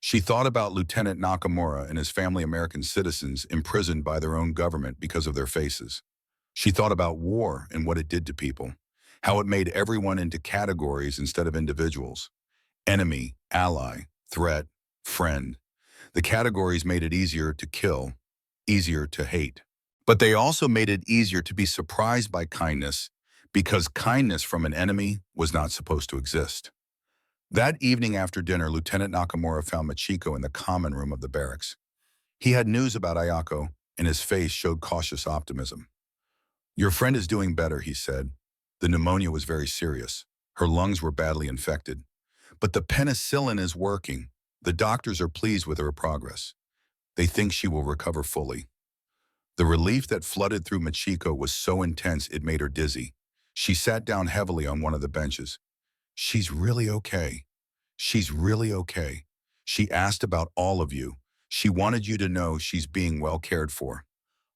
She thought about Lieutenant Nakamura and his family, American citizens imprisoned by their own government because of their faces. She thought about war and what it did to people, how it made everyone into categories instead of individuals. Enemy, ally, threat, friend. The categories made it easier to kill, easier to hate. But they also made it easier to be surprised by kindness, because kindness from an enemy was not supposed to exist. That evening after dinner, Lieutenant Nakamura found Michiko in the common room of the barracks. He had news about Ayako, and his face showed cautious optimism. "Your friend is doing better," he said. "The pneumonia was very serious. Her lungs were badly infected. But the penicillin is working. The doctors are pleased with her progress. They think she will recover fully." The relief that flooded through Michiko was so intense it made her dizzy. She sat down heavily on one of the benches. "She's really okay. She's really okay. She asked about all of you. She wanted you to know she's being well cared for."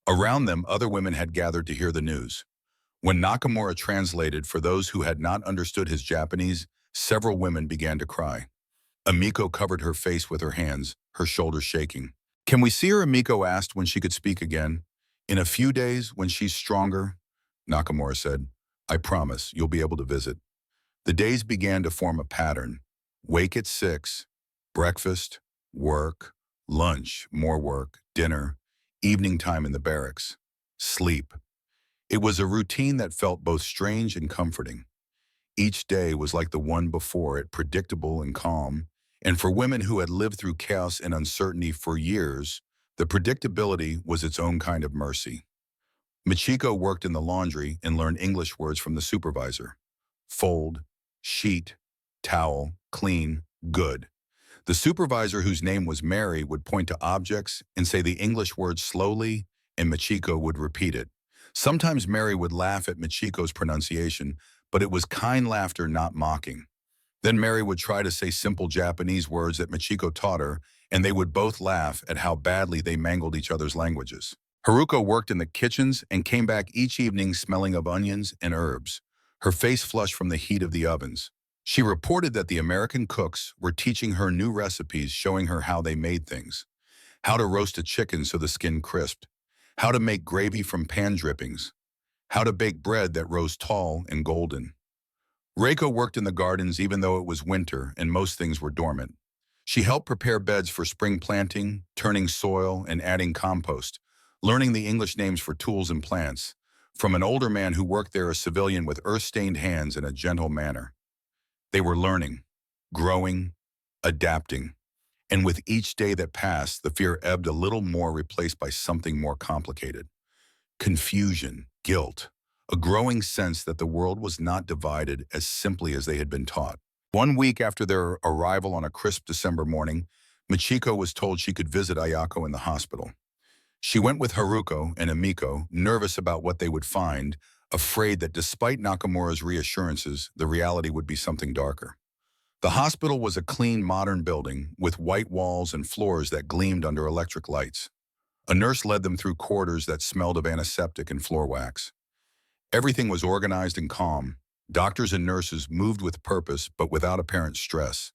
Around them, other women had gathered to hear the news. When Nakamura translated for those who had not understood his Japanese, several women began to cry. Amiko covered her face with her hands, her shoulders shaking. "Can we see her?" Amiko asked when she could speak again. "In a few days, when she's stronger," Nakamura said. "I promise you'll be able to visit." The days began to form a pattern. Wake at 6, breakfast, work, lunch, more work, dinner, evening time in the barracks, sleep. It was a routine that felt both strange and comforting. Each day was like the one before it, predictable and calm. And for women who had lived through chaos and uncertainty for years, the predictability was its own kind of mercy. Michiko worked in the laundry and learned English words from the supervisor. Fold, sheet, towel, clean, good. The supervisor, whose name was Mary, would point to objects and say the English word slowly, and Michiko would repeat it. Sometimes Mary would laugh at Michiko's pronunciation, but it was kind laughter, not mocking. Then Mary would try to say simple Japanese words that Michiko taught her, and they would both laugh at how badly they mangled each other's languages. Haruko worked in the kitchens and came back each evening smelling of onions and herbs, her face flushed from the heat of the ovens. She reported that the American cooks were teaching her new recipes, showing her how they made things. How to roast a chicken so the skin crisped. How to make gravy from pan drippings. How to bake bread that rose tall and golden. Reiko worked in the gardens even though it was winter and most things were dormant. She helped prepare beds for spring planting, turning soil and adding compost, learning the English names for tools and plants, from an older man who worked there, a civilian with earth-stained hands, in a gentle manner. They were learning, growing, adapting. And with each day that passed, the fear ebbed a little more, replaced by something more complicated. Confusion, guilt, a growing sense that the world was not divided as simply as they had been taught. 1 week after their arrival on a crisp December morning, Michiko was told she could visit Ayako in the hospital. She went with Haruko and Amiko, nervous about what they would find, afraid that despite Nakamura's reassurances, the reality would be something darker. The hospital was a clean, modern building with white walls and floors that gleamed under electric lights. A nurse led them through corridors that smelled of antiseptic and floor wax. Everything was organized and calm. Doctors and nurses moved with purpose but without apparent stress.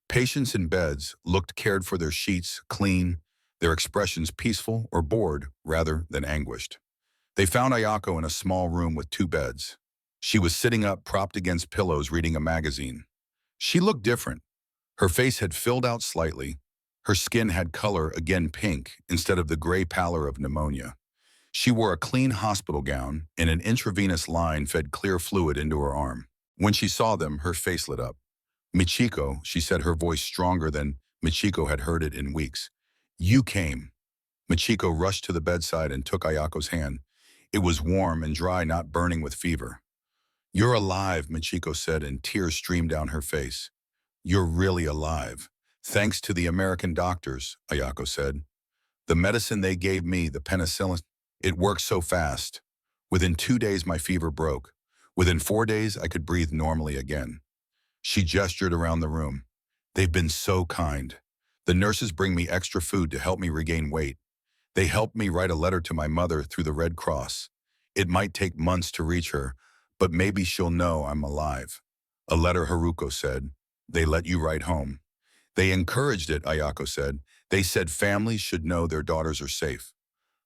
Patients in beds looked cared for, their sheets clean, their expressions peaceful or bored rather than anguished. They found Ayako in a small room with two beds. She was sitting up, propped against pillows, reading a magazine. She looked different. Her face had filled out slightly. Her skin had color, again pink, instead of the gray pallor of pneumonia. She wore a clean hospital gown, and an intravenous line fed clear fluid into her arm. When she saw them, her face lit up. "Michiko," she said, her voice stronger than Michiko had heard it in weeks. "You came." Michiko rushed to the bedside and took Ayako's hand. It was warm and dry, not burning with fever. "You're alive," Michiko said, and tears streamed down her face. "You're really alive. Thanks to the American doctors," Ayako said. "The medicine they gave me, the penicillin, it worked so fast. Within 2 days, my fever broke. Within 4 days, I could breathe normally again." She gestured around the room. "They've been so kind. The nurses bring me extra food to help me regain weight. They helped me write a letter to my mother through the Red Cross. It might take months to reach her, but maybe she'll know I'm alive." "A letter," Haruko said. "They let you write home." "They encouraged it," Ayako said. "They said families should know their daughters are safe."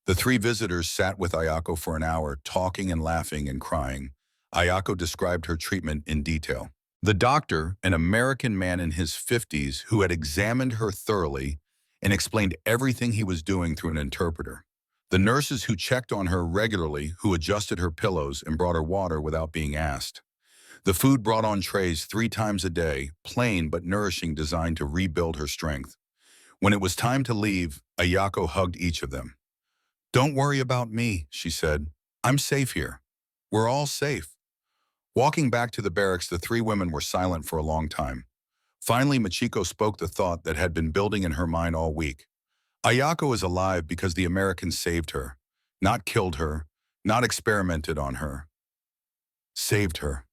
The three visitors sat with Ayako for an hour, talking and laughing and crying. Ayako described her treatment in detail. The doctor, an American man in his 50s who had examined her thoroughly and explained everything he was doing through an interpreter. The nurses who checked on her regularly, who adjusted her pillows and brought her water without being asked. The food brought on trays 3 times a day, plain but nourishing, designed to rebuild her strength. When it was time to leave, Ayako hugged each of them. "Don't worry about me," she said. "I'm safe here. We're all safe." Walking back to the barracks, the three women were silent for a long time. Finally, Michiko spoke the thought that had been building in her mind all week. Ayako is alive because the Americans saved her, not killed her, not experimented on her. Saved her.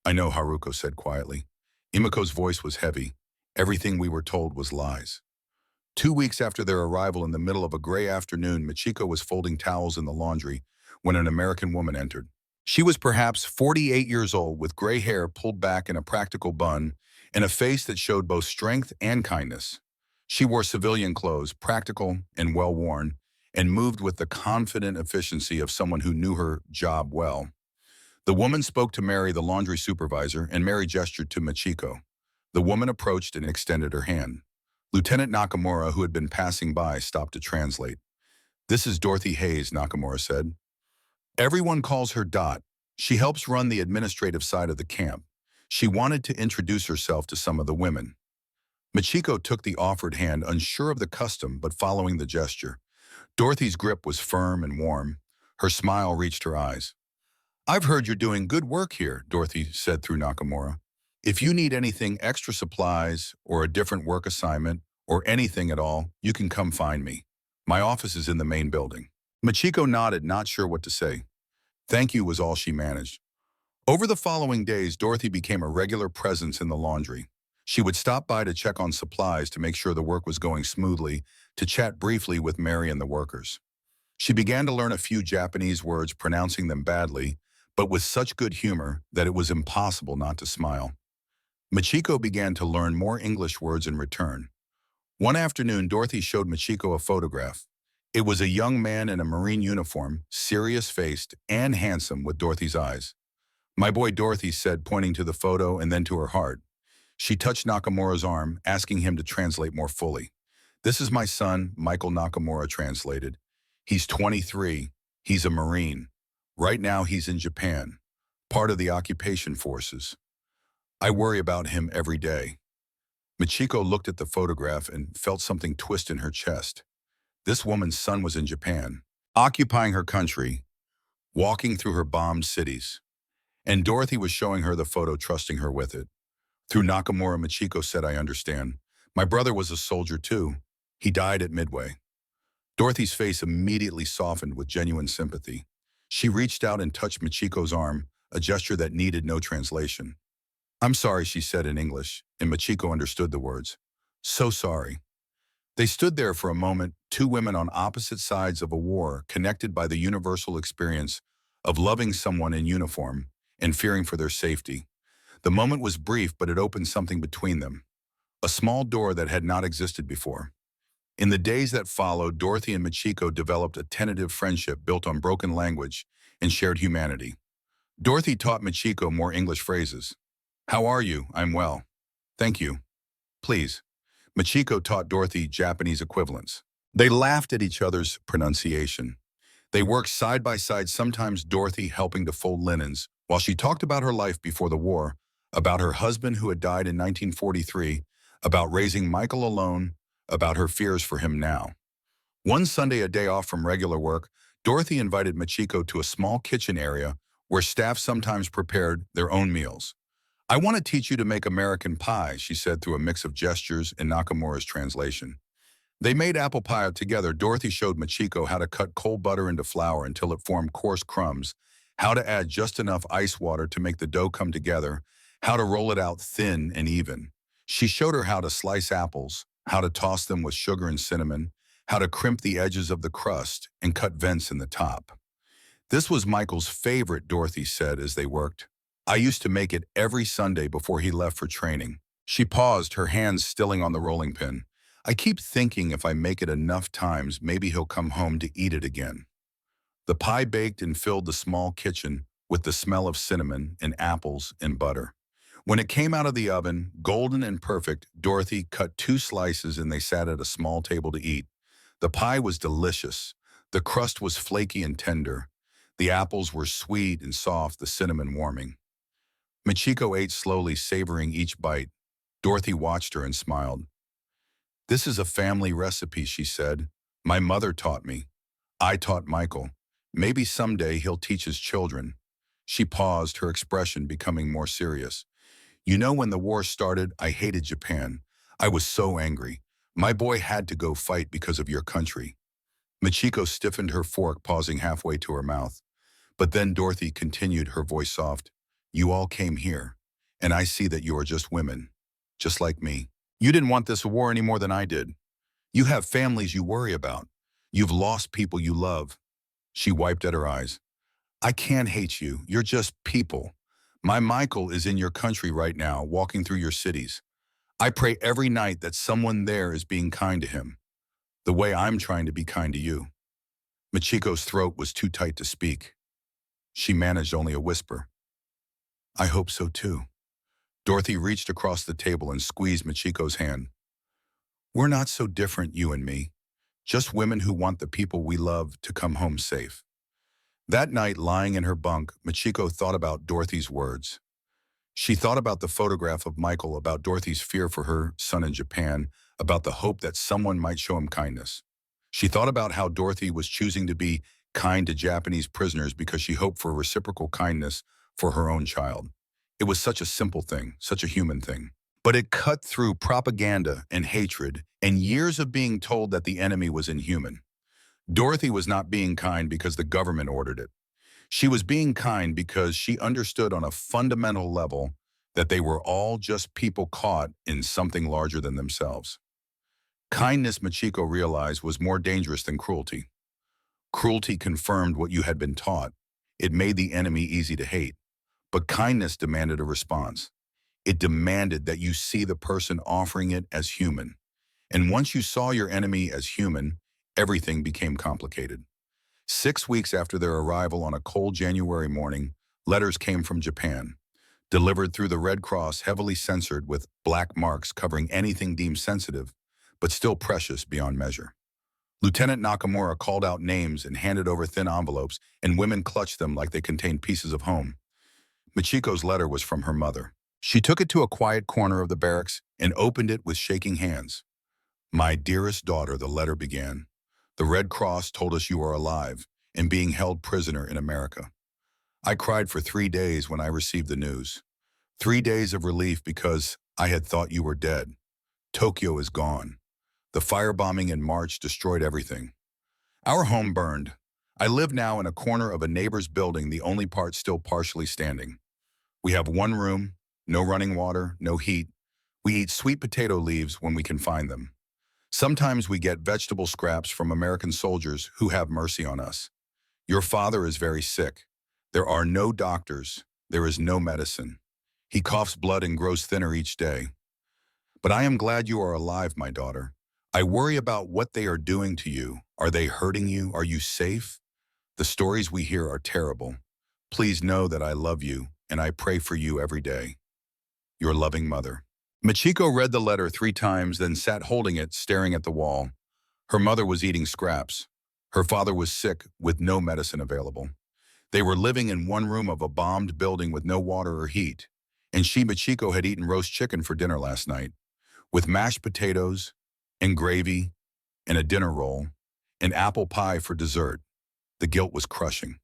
"I know," Haruko said quietly. Imiko's voice was heavy. "Everything we were told was lies." 2 weeks after their arrival, in the middle of a gray afternoon, Michiko was folding towels in the laundry when an American woman entered. She was perhaps 48 years old, with gray hair pulled back in a practical bun and a face that showed both strength and kindness. She wore civilian clothes, practical and well-worn, and moved with the confident efficiency of someone who knew her job well. The woman spoke to Mary, the laundry supervisor, and Mary gestured to Michiko. The woman approached and extended her hand. Lieutenant Nakamura, who had been passing by, stopped to translate. "This is Dorothy Hayes," Nakamura said. "Everyone calls her Dot. She helps run the administrative side of the camp. She wanted to introduce herself to some of the women." Michiko took the offered hand, unsure of the custom, but following the gesture. Dorothy's grip was firm and warm. Her smile reached her eyes. "I've heard you're doing good work here," Dorothy said through Nakamura. "If you need anything, extra supplies, or a different work assignment, or anything at all, you can come find me. My office is in the main building." Michiko nodded, not sure what to say. "Thank you," was all she managed. Over the following days, Dorothy became a regular presence in the laundry. She would stop by to check on supplies, to make sure the work was going smoothly, to chat briefly with Mary and the workers. She began to learn a few Japanese words, pronouncing them badly, but with such good humor that it was impossible not to smile. Michiko began to learn more English words in return. One afternoon, Dorothy showed Michiko a photograph. It was a young man in a Marine uniform, serious-faced and handsome, with Dorothy's eyes. "My boy," Dorothy said, pointing to the photo and then to her heart. She touched Nakamura's arm, asking him to translate more fully. "This is my son," Michael Nakamura translated. "He's 23. He's a Marine. Right now he's in Japan, part of the occupation forces. I worry about him every day." Michiko looked at the photograph and felt something twist in her chest. This woman's son was in Japan, occupying her country, walking through her bombed cities. And Dorothy was showing her the photo, trusting her with it. Through Nakamura, Michiko said, "I understand. My brother was a soldier too. He died at Midway." Dorothy's face immediately softened with genuine sympathy. She reached out and touched Michiko's arm, a gesture that needed no translation. I'm sorry, she said in English, and Machiko understood the words. So sorry. They stood there for a moment, two women on opposite sides of a war, connected by the universal experience of loving someone in uniform and fearing for their safety. The moment was brief, but it opened something between them, a small door that had not existed before. In the days that followed, Dorothy and Machiko developed a tentative friendship built on broken language and shared humanity. Dorothy taught Machiko more English phrases. How are you? I'm well. Thank you. Please. Machiko taught Dorothy Japanese equivalents. They laughed at each other's pronunciation. They worked side by side, sometimes Dorothy helping to fold linens, while she talked about her life before the war, about her husband who had died in 1943, about raising Michael alone, about her fears for him now. One Sunday, a day off from regular work, Dorothy invited Machiko to a small kitchen area where staff sometimes prepared their own meals. I want to teach you to make American pie, she said through a mix of gestures and Nakamura's translation. They made apple pie together. Dorothy showed Machiko how to cut cold butter into flour until it formed coarse crumbs, how to add just enough ice water to make the dough come together, how to roll it out thin and even. She showed her how to slice apples, how to toss them with sugar and cinnamon, how to crimp the edges of the crust and cut vents in the top. This was Michael's favorite, Dorothy said as they worked. I used to make it every Sunday before he left for training. She paused, her hands stilling on the rolling pin. I keep thinking if I make it enough times, maybe he'll come home to eat it again. The pie baked and filled the small kitchen with the smell of cinnamon and apples and butter. When it came out of the oven, golden and perfect, Dorothy cut two slices and they sat at a small table to eat. The pie was delicious. The crust was flaky and tender. The apples were sweet and soft, the cinnamon warming. Machiko ate slowly, savoring each bite. Dorothy watched her and smiled. This is a family recipe, she said. My mother taught me. I taught Michael. Maybe someday he'll teach his children. She paused, her expression becoming more serious. You know, when the war started, I hated Japan. I was so angry. My boy had to go fight because of your country. Machiko stiffened her fork, pausing halfway to her mouth. But then Dorothy continued, her voice soft. You all came here, and I see that you are just women, just like me. You didn't want this war any more than I did. You have families you worry about. You've lost people you love. She wiped at her eyes. I can't hate you. You're just people. My Michael is in your country right now, walking through your cities. I pray every night that someone there is being kind to him, the way I'm trying to be kind to you. Machiko's throat was too tight to speak. She managed only a whisper. I hope so too. Dorothy reached across the table and squeezed Machiko's hand. We're not so different, you and me. Just women who want the people we love to come home safe. That night, lying in her bunk, Machiko thought about Dorothy's words. She thought about the photograph of Michael, about Dorothy's fear for her son in Japan, about the hope that someone might show him kindness. She thought about how Dorothy was choosing to be kind to Japanese prisoners because she hoped for reciprocal kindness for her own child. It was such a simple thing, such a human thing. But it cut through propaganda and hatred and years of being told that the enemy was inhuman. Dorothy was not being kind because the government ordered it. She was being kind because she understood on a fundamental level that they were all just people caught in something larger than themselves. Kindness, Machiko realized, was more dangerous than cruelty. Cruelty confirmed what you had been taught. It made the enemy easy to hate. But kindness demanded a response. It demanded that you see the person offering it as human. And once you saw your enemy as human, everything became complicated. 6 weeks after their arrival on a cold January morning, letters came from Japan, delivered through the Red Cross, heavily censored with black marks covering anything deemed sensitive, but still precious beyond measure. Lieutenant Nakamura called out names and handed over thin envelopes, and women clutched them like they contained pieces of home. Machiko's letter was from her mother. She took it to a quiet corner of the barracks and opened it with shaking hands. My dearest daughter, the letter began. The Red Cross told us you are alive and being held prisoner in America. I cried for 3 days when I received the news. 3 days of relief because I had thought you were dead. Tokyo is gone. The firebombing in March destroyed everything. Our home burned. I live now in a corner of a neighbor's building, the only part still partially standing. We have one room, No running water, no heat. We eat sweet potato leaves when we can find them. Sometimes we get vegetable scraps from American soldiers who have mercy on us. Your father is very sick. There are no doctors. There is no medicine. He coughs blood and grows thinner each day. But I am glad you are alive, my daughter. I worry about what they are doing to you. Are they hurting you? Are you safe? The stories we hear are terrible. Please know that I love you, and I pray for you every day. Your loving mother. Machiko read the letter 3 times, then sat holding it, staring at the wall. Her mother was eating scraps. Her father was sick, with no medicine available. They were living in one room of a bombed building with no water or heat. And she, Machiko, had eaten roast chicken for dinner last night, with mashed potatoes and gravy and a dinner roll and apple pie for dessert. The guilt was crushing.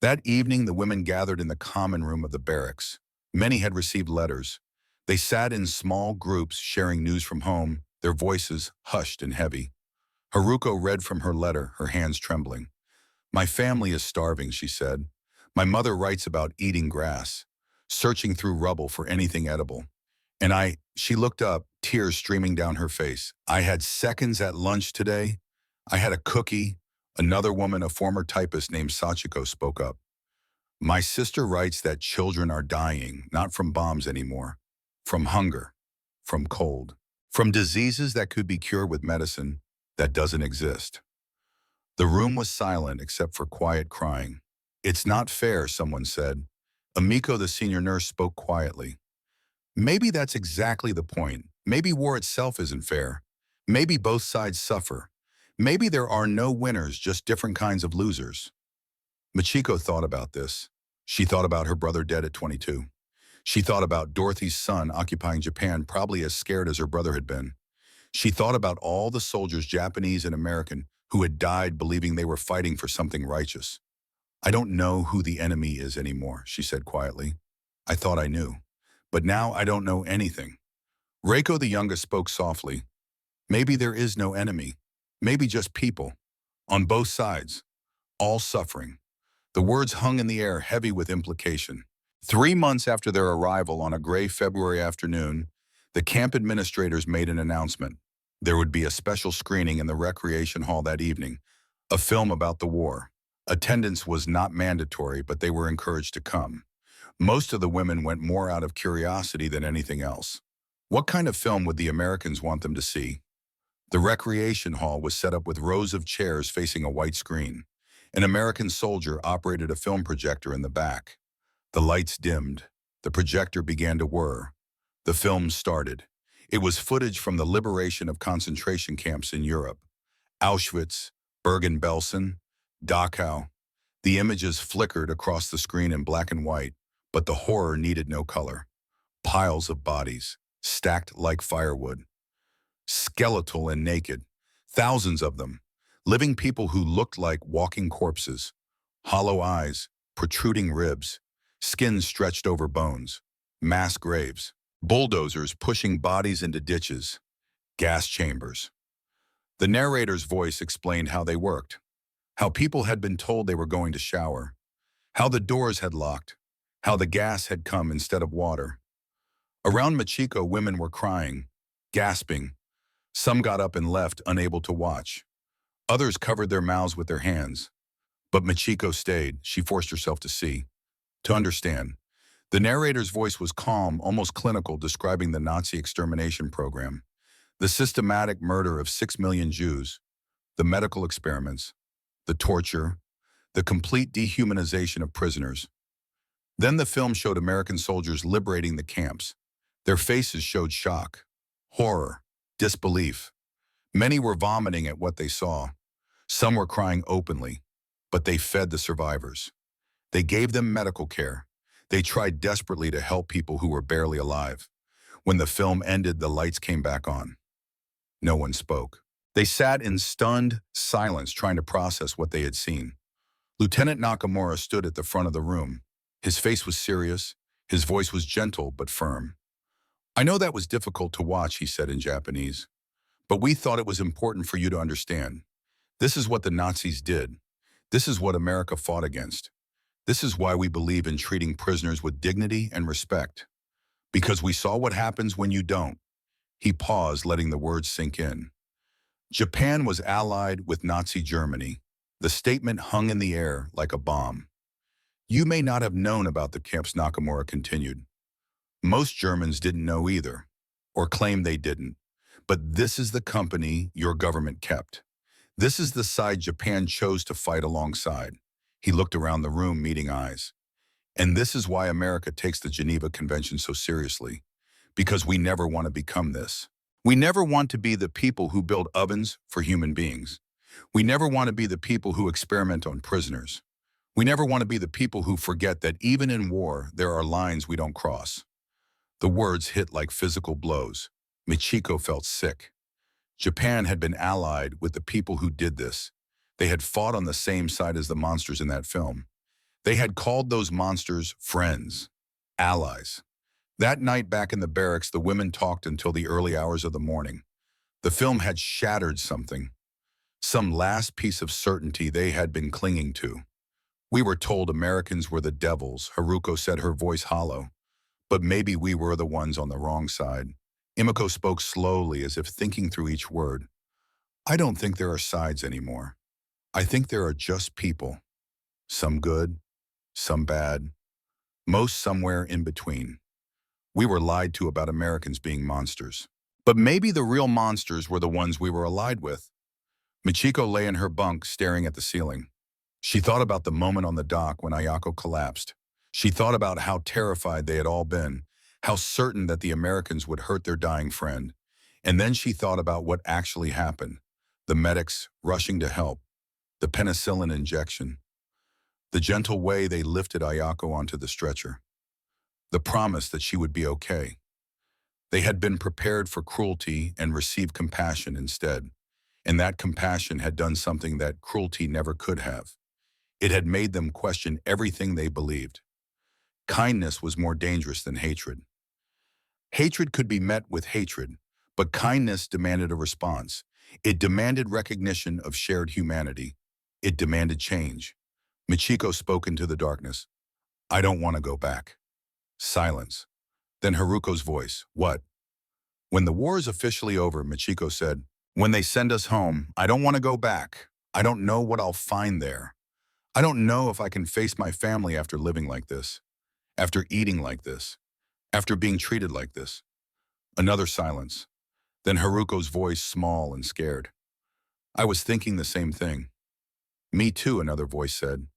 That evening, the women gathered in the common room of the barracks. Many had received letters. They sat in small groups, sharing news from home, their voices hushed and heavy. Haruko read from her letter, her hands trembling. My family is starving, she said. My mother writes about eating grass, searching through rubble for anything edible. And she looked up, tears streaming down her face. I had seconds at lunch today. I had a cookie. Another woman, a former typist named Sachiko, spoke up. My sister writes that children are dying, not from bombs anymore, from hunger, from cold, from diseases that could be cured with medicine that doesn't exist. The room was silent except for quiet crying. It's not fair, someone said. Amiko, the senior nurse, spoke quietly. Maybe that's exactly the point. Maybe war itself isn't fair. Maybe both sides suffer. Maybe there are no winners, just different kinds of losers. Machiko thought about this. She thought about her brother dead at 22. She thought about Dorothy's son occupying Japan, probably as scared as her brother had been. She thought about all the soldiers, Japanese and American, who had died believing they were fighting for something righteous. I don't know who the enemy is anymore, she said quietly. I thought I knew. But now I don't know anything. Reiko, the youngest, spoke softly. Maybe there is no enemy. Maybe just people. On both sides. All suffering. The words hung in the air, heavy with implication. 3 months after their arrival on a gray February afternoon, the camp administrators made an announcement. There would be a special screening in the recreation hall that evening, a film about the war. Attendance was not mandatory, but they were encouraged to come. Most of the women went more out of curiosity than anything else. What kind of film would the Americans want them to see? The recreation hall was set up with rows of chairs facing a white screen. An American soldier operated a film projector in the back. The lights dimmed. The projector began to whir. The film started. It was footage from the liberation of concentration camps in Europe. Auschwitz, Bergen-Belsen, Dachau. The images flickered across the screen in black and white, but the horror needed no color. Piles of bodies, stacked like firewood. Skeletal and naked. Thousands of them. Living people who looked like walking corpses. Hollow eyes, protruding ribs, skin stretched over bones. Mass graves. Bulldozers pushing bodies into ditches. Gas chambers. The narrator's voice explained how they worked. How people had been told they were going to shower. How the doors had locked. How the gas had come instead of water. Around Machiko, women were crying, gasping. Some got up and left, unable to watch. Others covered their mouths with their hands. But Machiko stayed. She forced herself to see, to understand. The narrator's voice was calm, almost clinical, describing the Nazi extermination program, the systematic murder of 6 million Jews, the medical experiments, the torture, the complete dehumanization of prisoners. Then the film showed American soldiers liberating the camps. Their faces showed shock, horror, disbelief. Many were vomiting at what they saw. Some were crying openly, but they fed the survivors. They gave them medical care. They tried desperately to help people who were barely alive. When the film ended, the lights came back on. No one spoke. They sat in stunned silence, trying to process what they had seen. Lieutenant Nakamura stood at the front of the room. His face was serious. His voice was gentle but firm. I know that was difficult to watch, he said in Japanese, but we thought it was important for you to understand. This is what the Nazis did. This is what America fought against. This is why we believe in treating prisoners with dignity and respect. Because we saw what happens when you don't. He paused, letting the words sink in. Japan was allied with Nazi Germany. The statement hung in the air like a bomb. You may not have known about the camps, Nakamura continued. Most Germans didn't know either, or claim they didn't. But this is the company your government kept. This is the side Japan chose to fight alongside. He looked around the room, meeting eyes. And this is why America takes the Geneva Convention so seriously. Because we never want to become this. We never want to be the people who build ovens for human beings. We never want to be the people who experiment on prisoners. We never want to be the people who forget that even in war, there are lines we don't cross. The words hit like physical blows. Michiko felt sick. Japan had been allied with the people who did this. They had fought on the same side as the monsters in that film. They had called those monsters friends, allies. That night back in the barracks, the women talked until the early hours of the morning. The film had shattered something, some last piece of certainty they had been clinging to. We were told Americans were the devils, Haruko said, her voice hollow. But maybe we were the ones on the wrong side. Imiko spoke slowly, as if thinking through each word. I don't think there are sides anymore. I think there are just people. Some good, some bad, most somewhere in between. We were lied to about Americans being monsters. But maybe the real monsters were the ones we were allied with. Michiko lay in her bunk, staring at the ceiling. She thought about the moment on the dock when Ayako collapsed. She thought about how terrified they had all been, how certain that the Americans would hurt their dying friend. And then she thought about what actually happened. The medics rushing to help, the penicillin injection, the gentle way they lifted Ayako onto the stretcher, the promise that she would be okay. They had been prepared for cruelty and received compassion instead. And that compassion had done something that cruelty never could have. It had made them question everything they believed. Kindness was more dangerous than hatred. Hatred could be met with hatred, but kindness demanded a response. It demanded recognition of shared humanity. It demanded change. Michiko spoke into the darkness. I don't want to go back. Silence. Then Haruko's voice. What? When the war is officially over, Michiko said, when they send us home, I don't want to go back. I don't know what I'll find there. I don't know if I can face my family after living like this, after eating like this, after being treated like this. Another silence. Then Haruko's voice, small and scared. I was thinking the same thing. Me too, another voice said.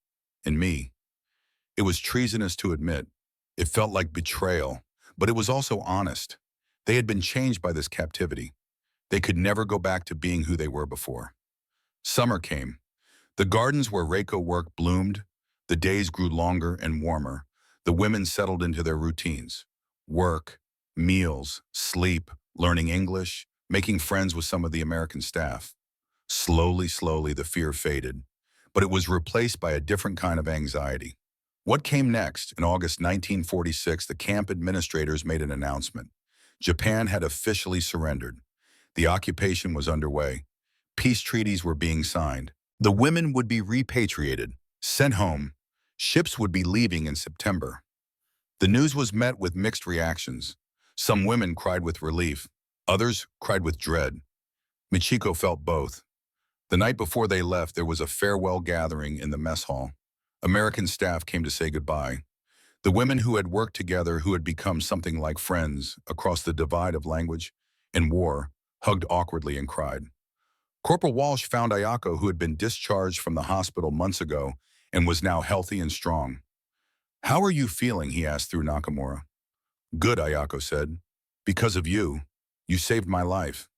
And me. It was treasonous to admit. It felt like betrayal, but it was also honest. They had been changed by this captivity. They could never go back to being who they were before. Summer came. The gardens where Reiko worked bloomed. The days grew longer and warmer. The women settled into their routines. Work, meals, sleep, learning English, making friends with some of the American staff. Slowly, the fear faded, but it was replaced by a different kind of anxiety. What came next? In August 1946, the camp administrators made an announcement. Japan had officially surrendered. The occupation was underway. Peace treaties were being signed. The women would be repatriated, sent home. Ships would be leaving in September. The news was met with mixed reactions. Some women cried with relief. Others cried with dread. Michiko felt both. The night before they left, there was a farewell gathering in the mess hall. American staff came to say goodbye. The women who had worked together, who had become something like friends across the divide of language and war, hugged awkwardly and cried. Corporal Walsh found Ayako, who had been discharged from the hospital months ago and was now healthy and strong. How are you feeling? He asked through Nakamura. Good, Ayako said. Because of you. You saved my life.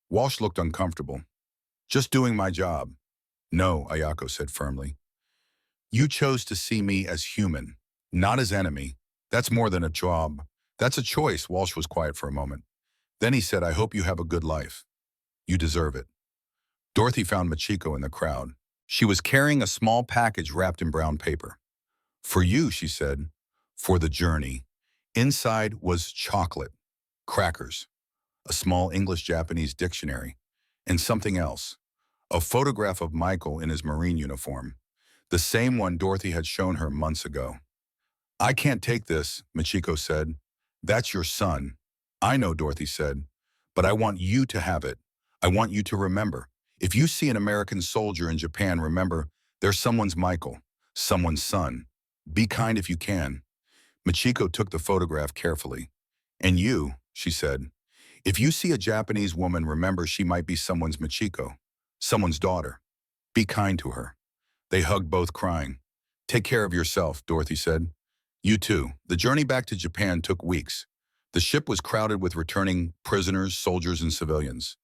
Walsh looked uncomfortable. Just doing my job. No, Ayako said firmly. You chose to see me as human, not as enemy. That's more than a job. That's a choice. Walsh was quiet for a moment. Then he said, I hope you have a good life. You deserve it. Dorothy found Michiko in the crowd. She was carrying a small package wrapped in brown paper. For you, she said, for the journey. Inside was chocolate, crackers, a small English-Japanese dictionary, and something else, a photograph of Michael in his Marine uniform, the same one Dorothy had shown her months ago. I can't take this, Michiko said. That's your son. I know, Dorothy said, but I want you to have it. I want you to remember. If you see an American soldier in Japan, remember, there's someone's Michael, someone's son. Be kind if you can. Michiko took the photograph carefully. And you, she said, if you see a Japanese woman, remember she might be someone's Michiko, someone's daughter. Be kind to her. They hugged, both crying. Take care of yourself, Dorothy said. You too. The journey back to Japan took weeks. The ship was crowded with returning prisoners, soldiers, and civilians.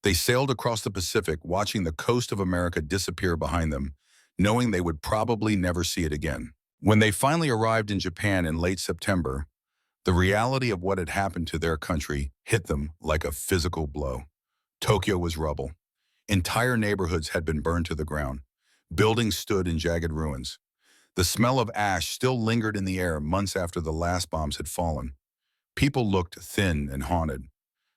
They sailed across the Pacific, watching the coast of America disappear behind them, knowing they would probably never see it again. When they finally arrived in Japan in late September, the reality of what had happened to their country hit them like a physical blow. Tokyo was rubble. Entire neighborhoods had been burned to the ground. Buildings stood in jagged ruins. The smell of ash still lingered in the air months after the last bombs had fallen. People looked thin and haunted.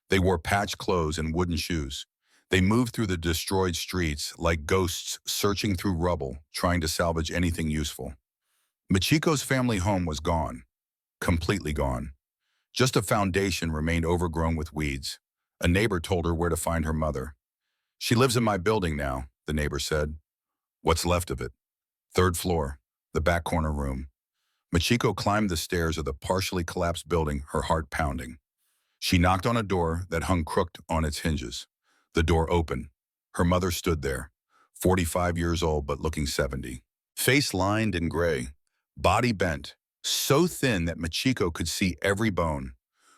They wore patched clothes and wooden shoes. They moved through the destroyed streets like ghosts searching through rubble, trying to salvage anything useful. Michiko's family home was gone, completely gone. Just a foundation remained overgrown with weeds. A neighbor told her where to find her mother. She lives in my building now, the neighbor said. What's left of it? Third floor, the back corner room. Michiko climbed the stairs of the partially collapsed building, her heart pounding. She knocked on a door that hung crooked on its hinges. The door opened. Her mother stood there, 45 years old but looking 70. Face lined and gray, body bent, so thin that Michiko could see every bone.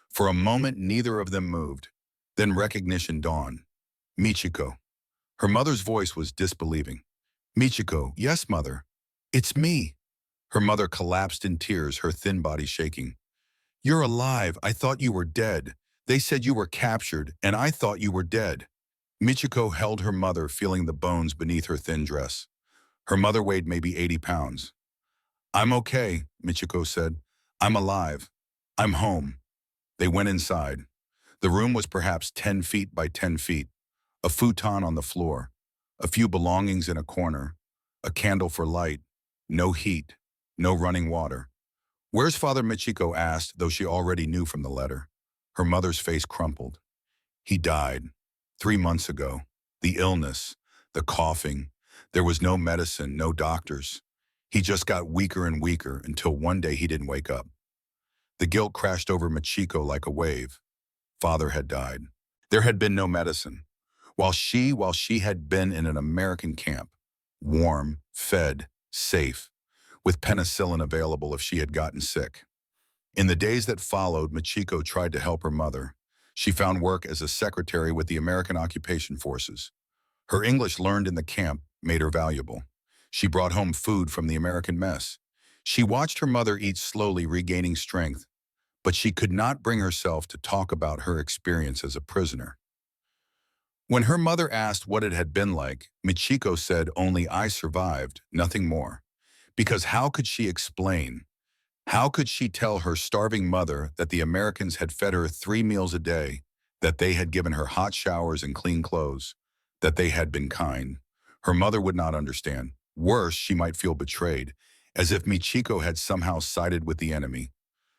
For a moment, neither of them moved. Then recognition dawned. Michiko. Her mother's voice was disbelieving. Michiko, yes, mother. It's me. Her mother collapsed in tears, her thin body shaking. You're alive. I thought you were dead. They said you were captured, and I thought you were dead. Michiko held her mother, feeling the bones beneath her thin dress. Her mother weighed maybe 80 pounds. I'm okay, Michiko said. I'm alive. I'm home. They went inside. The room was perhaps 10 feet by 10 feet. A futon on the floor. A few belongings in a corner. A candle for light. No heat. No running water. Where's Father? Michiko asked, though she already knew from the letter. Her mother's face crumpled. He died 3 months ago. The illness, the coughing. There was no medicine, no doctors. He just got weaker and weaker until one day he didn't wake up. The guilt crashed over Michiko like a wave. Father had died. There had been no medicine. While she had been in an American camp, warm, fed, safe, with penicillin available if she had gotten sick. In the days that followed, Michiko tried to help her mother. She found work as a secretary with the American Occupation Forces. Her English learned in the camp made her valuable. She brought home food from the American mess. She watched her mother eat slowly, regaining strength, but she could not bring herself to talk about her experience as a prisoner. When her mother asked what it had been like, Michiko said, only I survived, nothing more. Because how could she explain? How could she tell her starving mother that the Americans had fed her 3 meals a day, that they had given her hot showers and clean clothes, that they had been kind? Her mother would not understand. Worse, she might feel betrayed, as if Michiko had somehow sided with the enemy.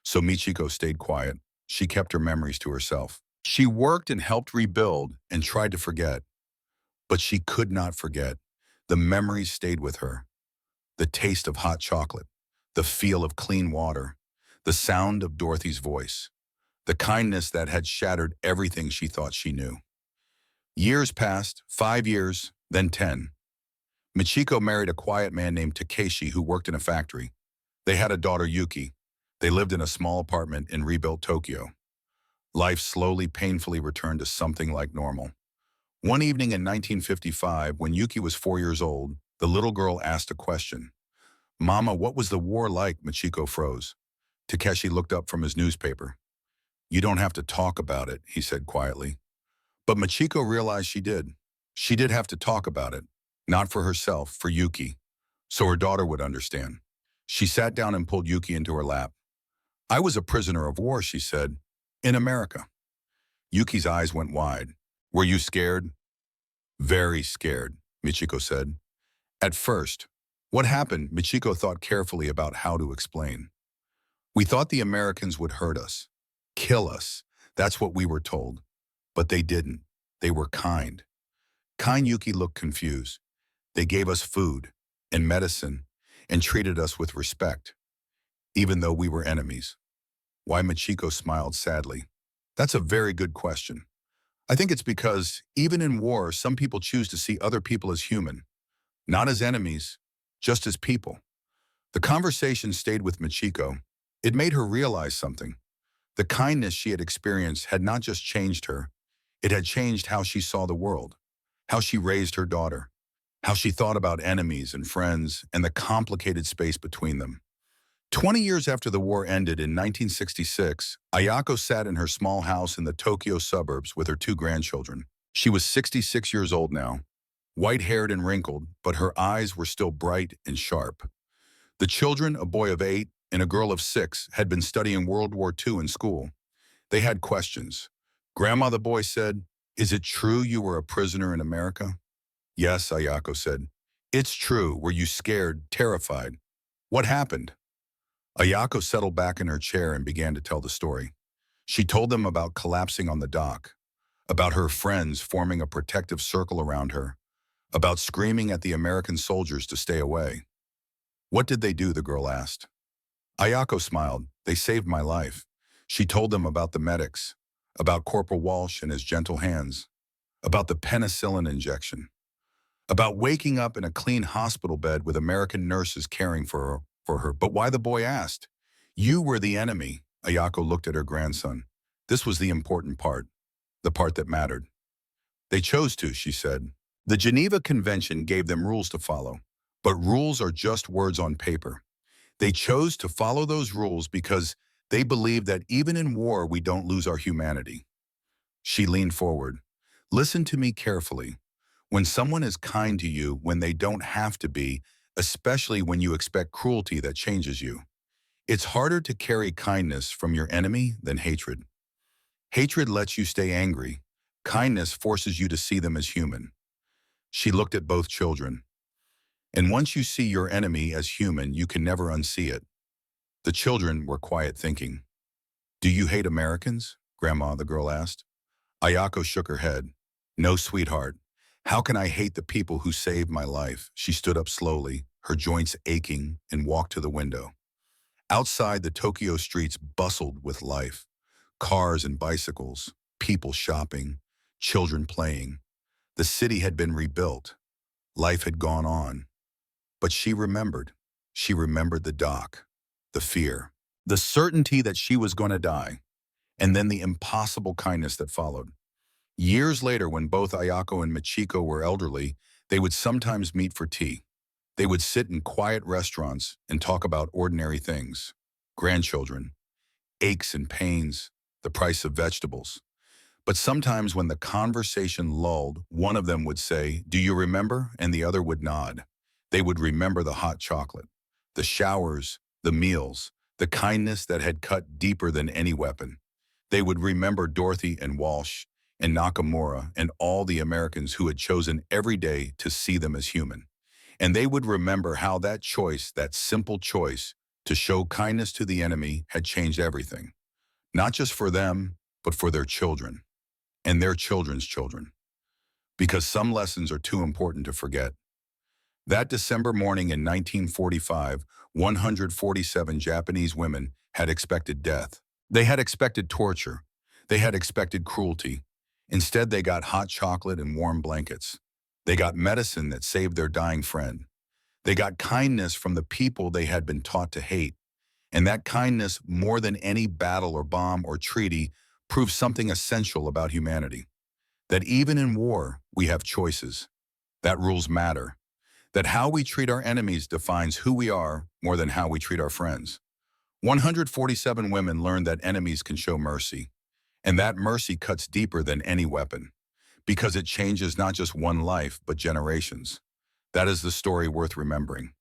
So Michiko stayed quiet. She kept her memories to herself. She worked and helped rebuild and tried to forget. But she could not forget. The memories stayed with her. The taste of hot chocolate, the feel of clean water, the sound of Dorothy's voice, the kindness that had shattered everything she thought she knew. Years passed, 5 years, then 10. Michiko married a quiet man named Takeshi who worked in a factory. They had a daughter, Yuki. They lived in a small apartment in rebuilt Tokyo. Life slowly, painfully returned to something like normal. One evening in 1955, when Yuki was 4 years old, the little girl asked a question. Mama, what was the war like? Michiko froze. Takeshi looked up from his newspaper. You don't have to talk about it, he said quietly. But Michiko realized she did. She did have to talk about it. Not for herself, for Yuki. So her daughter would understand. She sat down and pulled Yuki into her lap. I was a prisoner of war, she said, in America. Yuki's eyes went wide. Were you scared? Very scared, Michiko said. At first. What happened? Michiko thought carefully about how to explain. We thought the Americans would hurt us. Kill us. That's what we were told. But they didn't. They were kind. Kind Yuki looked confused. They gave us food and medicine and treated us with respect, even though we were enemies. Why Machiko smiled sadly. That's a very good question. I think it's because, even in war, some people choose to see other people as human, not as enemies, just as people. The conversation stayed with Machiko. It made her realize something. The kindness she had experienced had not just changed her, it had changed how she saw the world, how she raised her daughter, how she thought about enemies and friends and the complicated space between them. 20 years after the war ended in 1966, Ayako sat in her small house in the Tokyo suburbs with her two grandchildren. She was 66 years old now, white-haired and wrinkled, but her eyes were still bright and sharp. The children, a boy of 8 and a girl of 6, had been studying World War II in school. They had questions. "Grandma," the boy said, "is it true you were a prisoner in America?" "Yes," Ayako said. "It's true. Were you scared, terrified? What happened?" Ayako settled back in her chair and began to tell the story. She told them about collapsing on the dock, about her friends forming a protective circle around her, about screaming at the American soldiers to stay away. "What did they do?" the girl asked. Ayako smiled. "They saved my life." She told them about the medics, about Corporal Walsh and his gentle hands, about the penicillin injection, about waking up in a clean hospital bed with American nurses caring for her. But why, the boy asked. "You were the enemy." Ayako looked at her grandson. This was the important part, the part that mattered. "They chose to," she said. "The Geneva Convention gave them rules to follow, but rules are just words on paper. They chose to follow those rules because they believe that even in war we don't lose our humanity." She leaned forward. "Listen to me carefully. When someone is kind to you when they don't have to be, especially when you expect cruelty that changes you, it's harder to carry kindness from your enemy than hatred. Hatred lets you stay angry. Kindness forces you to see them as human." She looked at both children. "And once you see your enemy as human, you can never unsee it." The children were quiet, thinking. "Do you hate Americans?" Grandma, the girl asked. Ayako shook her head. "No, sweetheart. How can I hate the people who saved my life?" She stood up slowly, her joints aching, and walked to the window. Outside, the Tokyo streets bustled with life. Cars and bicycles, people shopping, children playing. The city had been rebuilt. Life had gone on. But she remembered. She remembered the dock, the fear, the certainty that she was going to die, and then the impossible kindness that followed. Years later, when both Ayako and Michiko were elderly, they would sometimes meet for tea. They would sit in quiet restaurants and talk about ordinary things. Grandchildren, aches and pains, the price of vegetables. But sometimes when the conversation lulled, one of them would say, "Do you remember?" and the other would nod. They would remember the hot chocolate, the showers, the meals, the kindness that had cut deeper than any weapon. They would remember Dorothy and Walsh and Nakamura and all the Americans who had chosen every day to see them as human. And they would remember how that choice, that simple choice, to show kindness to the enemy had changed everything. Not just for them, but for their children and their children's children. Because some lessons are too important to forget. That December morning in 1945, 147 Japanese women had expected death. They had expected torture. They had expected cruelty. Instead, they got hot chocolate and warm blankets. They got medicine that saved their dying friend. They got kindness from the people they had been taught to hate. And that kindness, more than any battle or bomb or treaty, proved something essential about humanity. That even in war, we have choices. That rules matter. That how we treat our enemies defines who we are more than how we treat our friends. 147 women learned that enemies can show mercy. And that mercy cuts deeper than any weapon. Because it changes not just one life, but generations. That is the story worth remembering.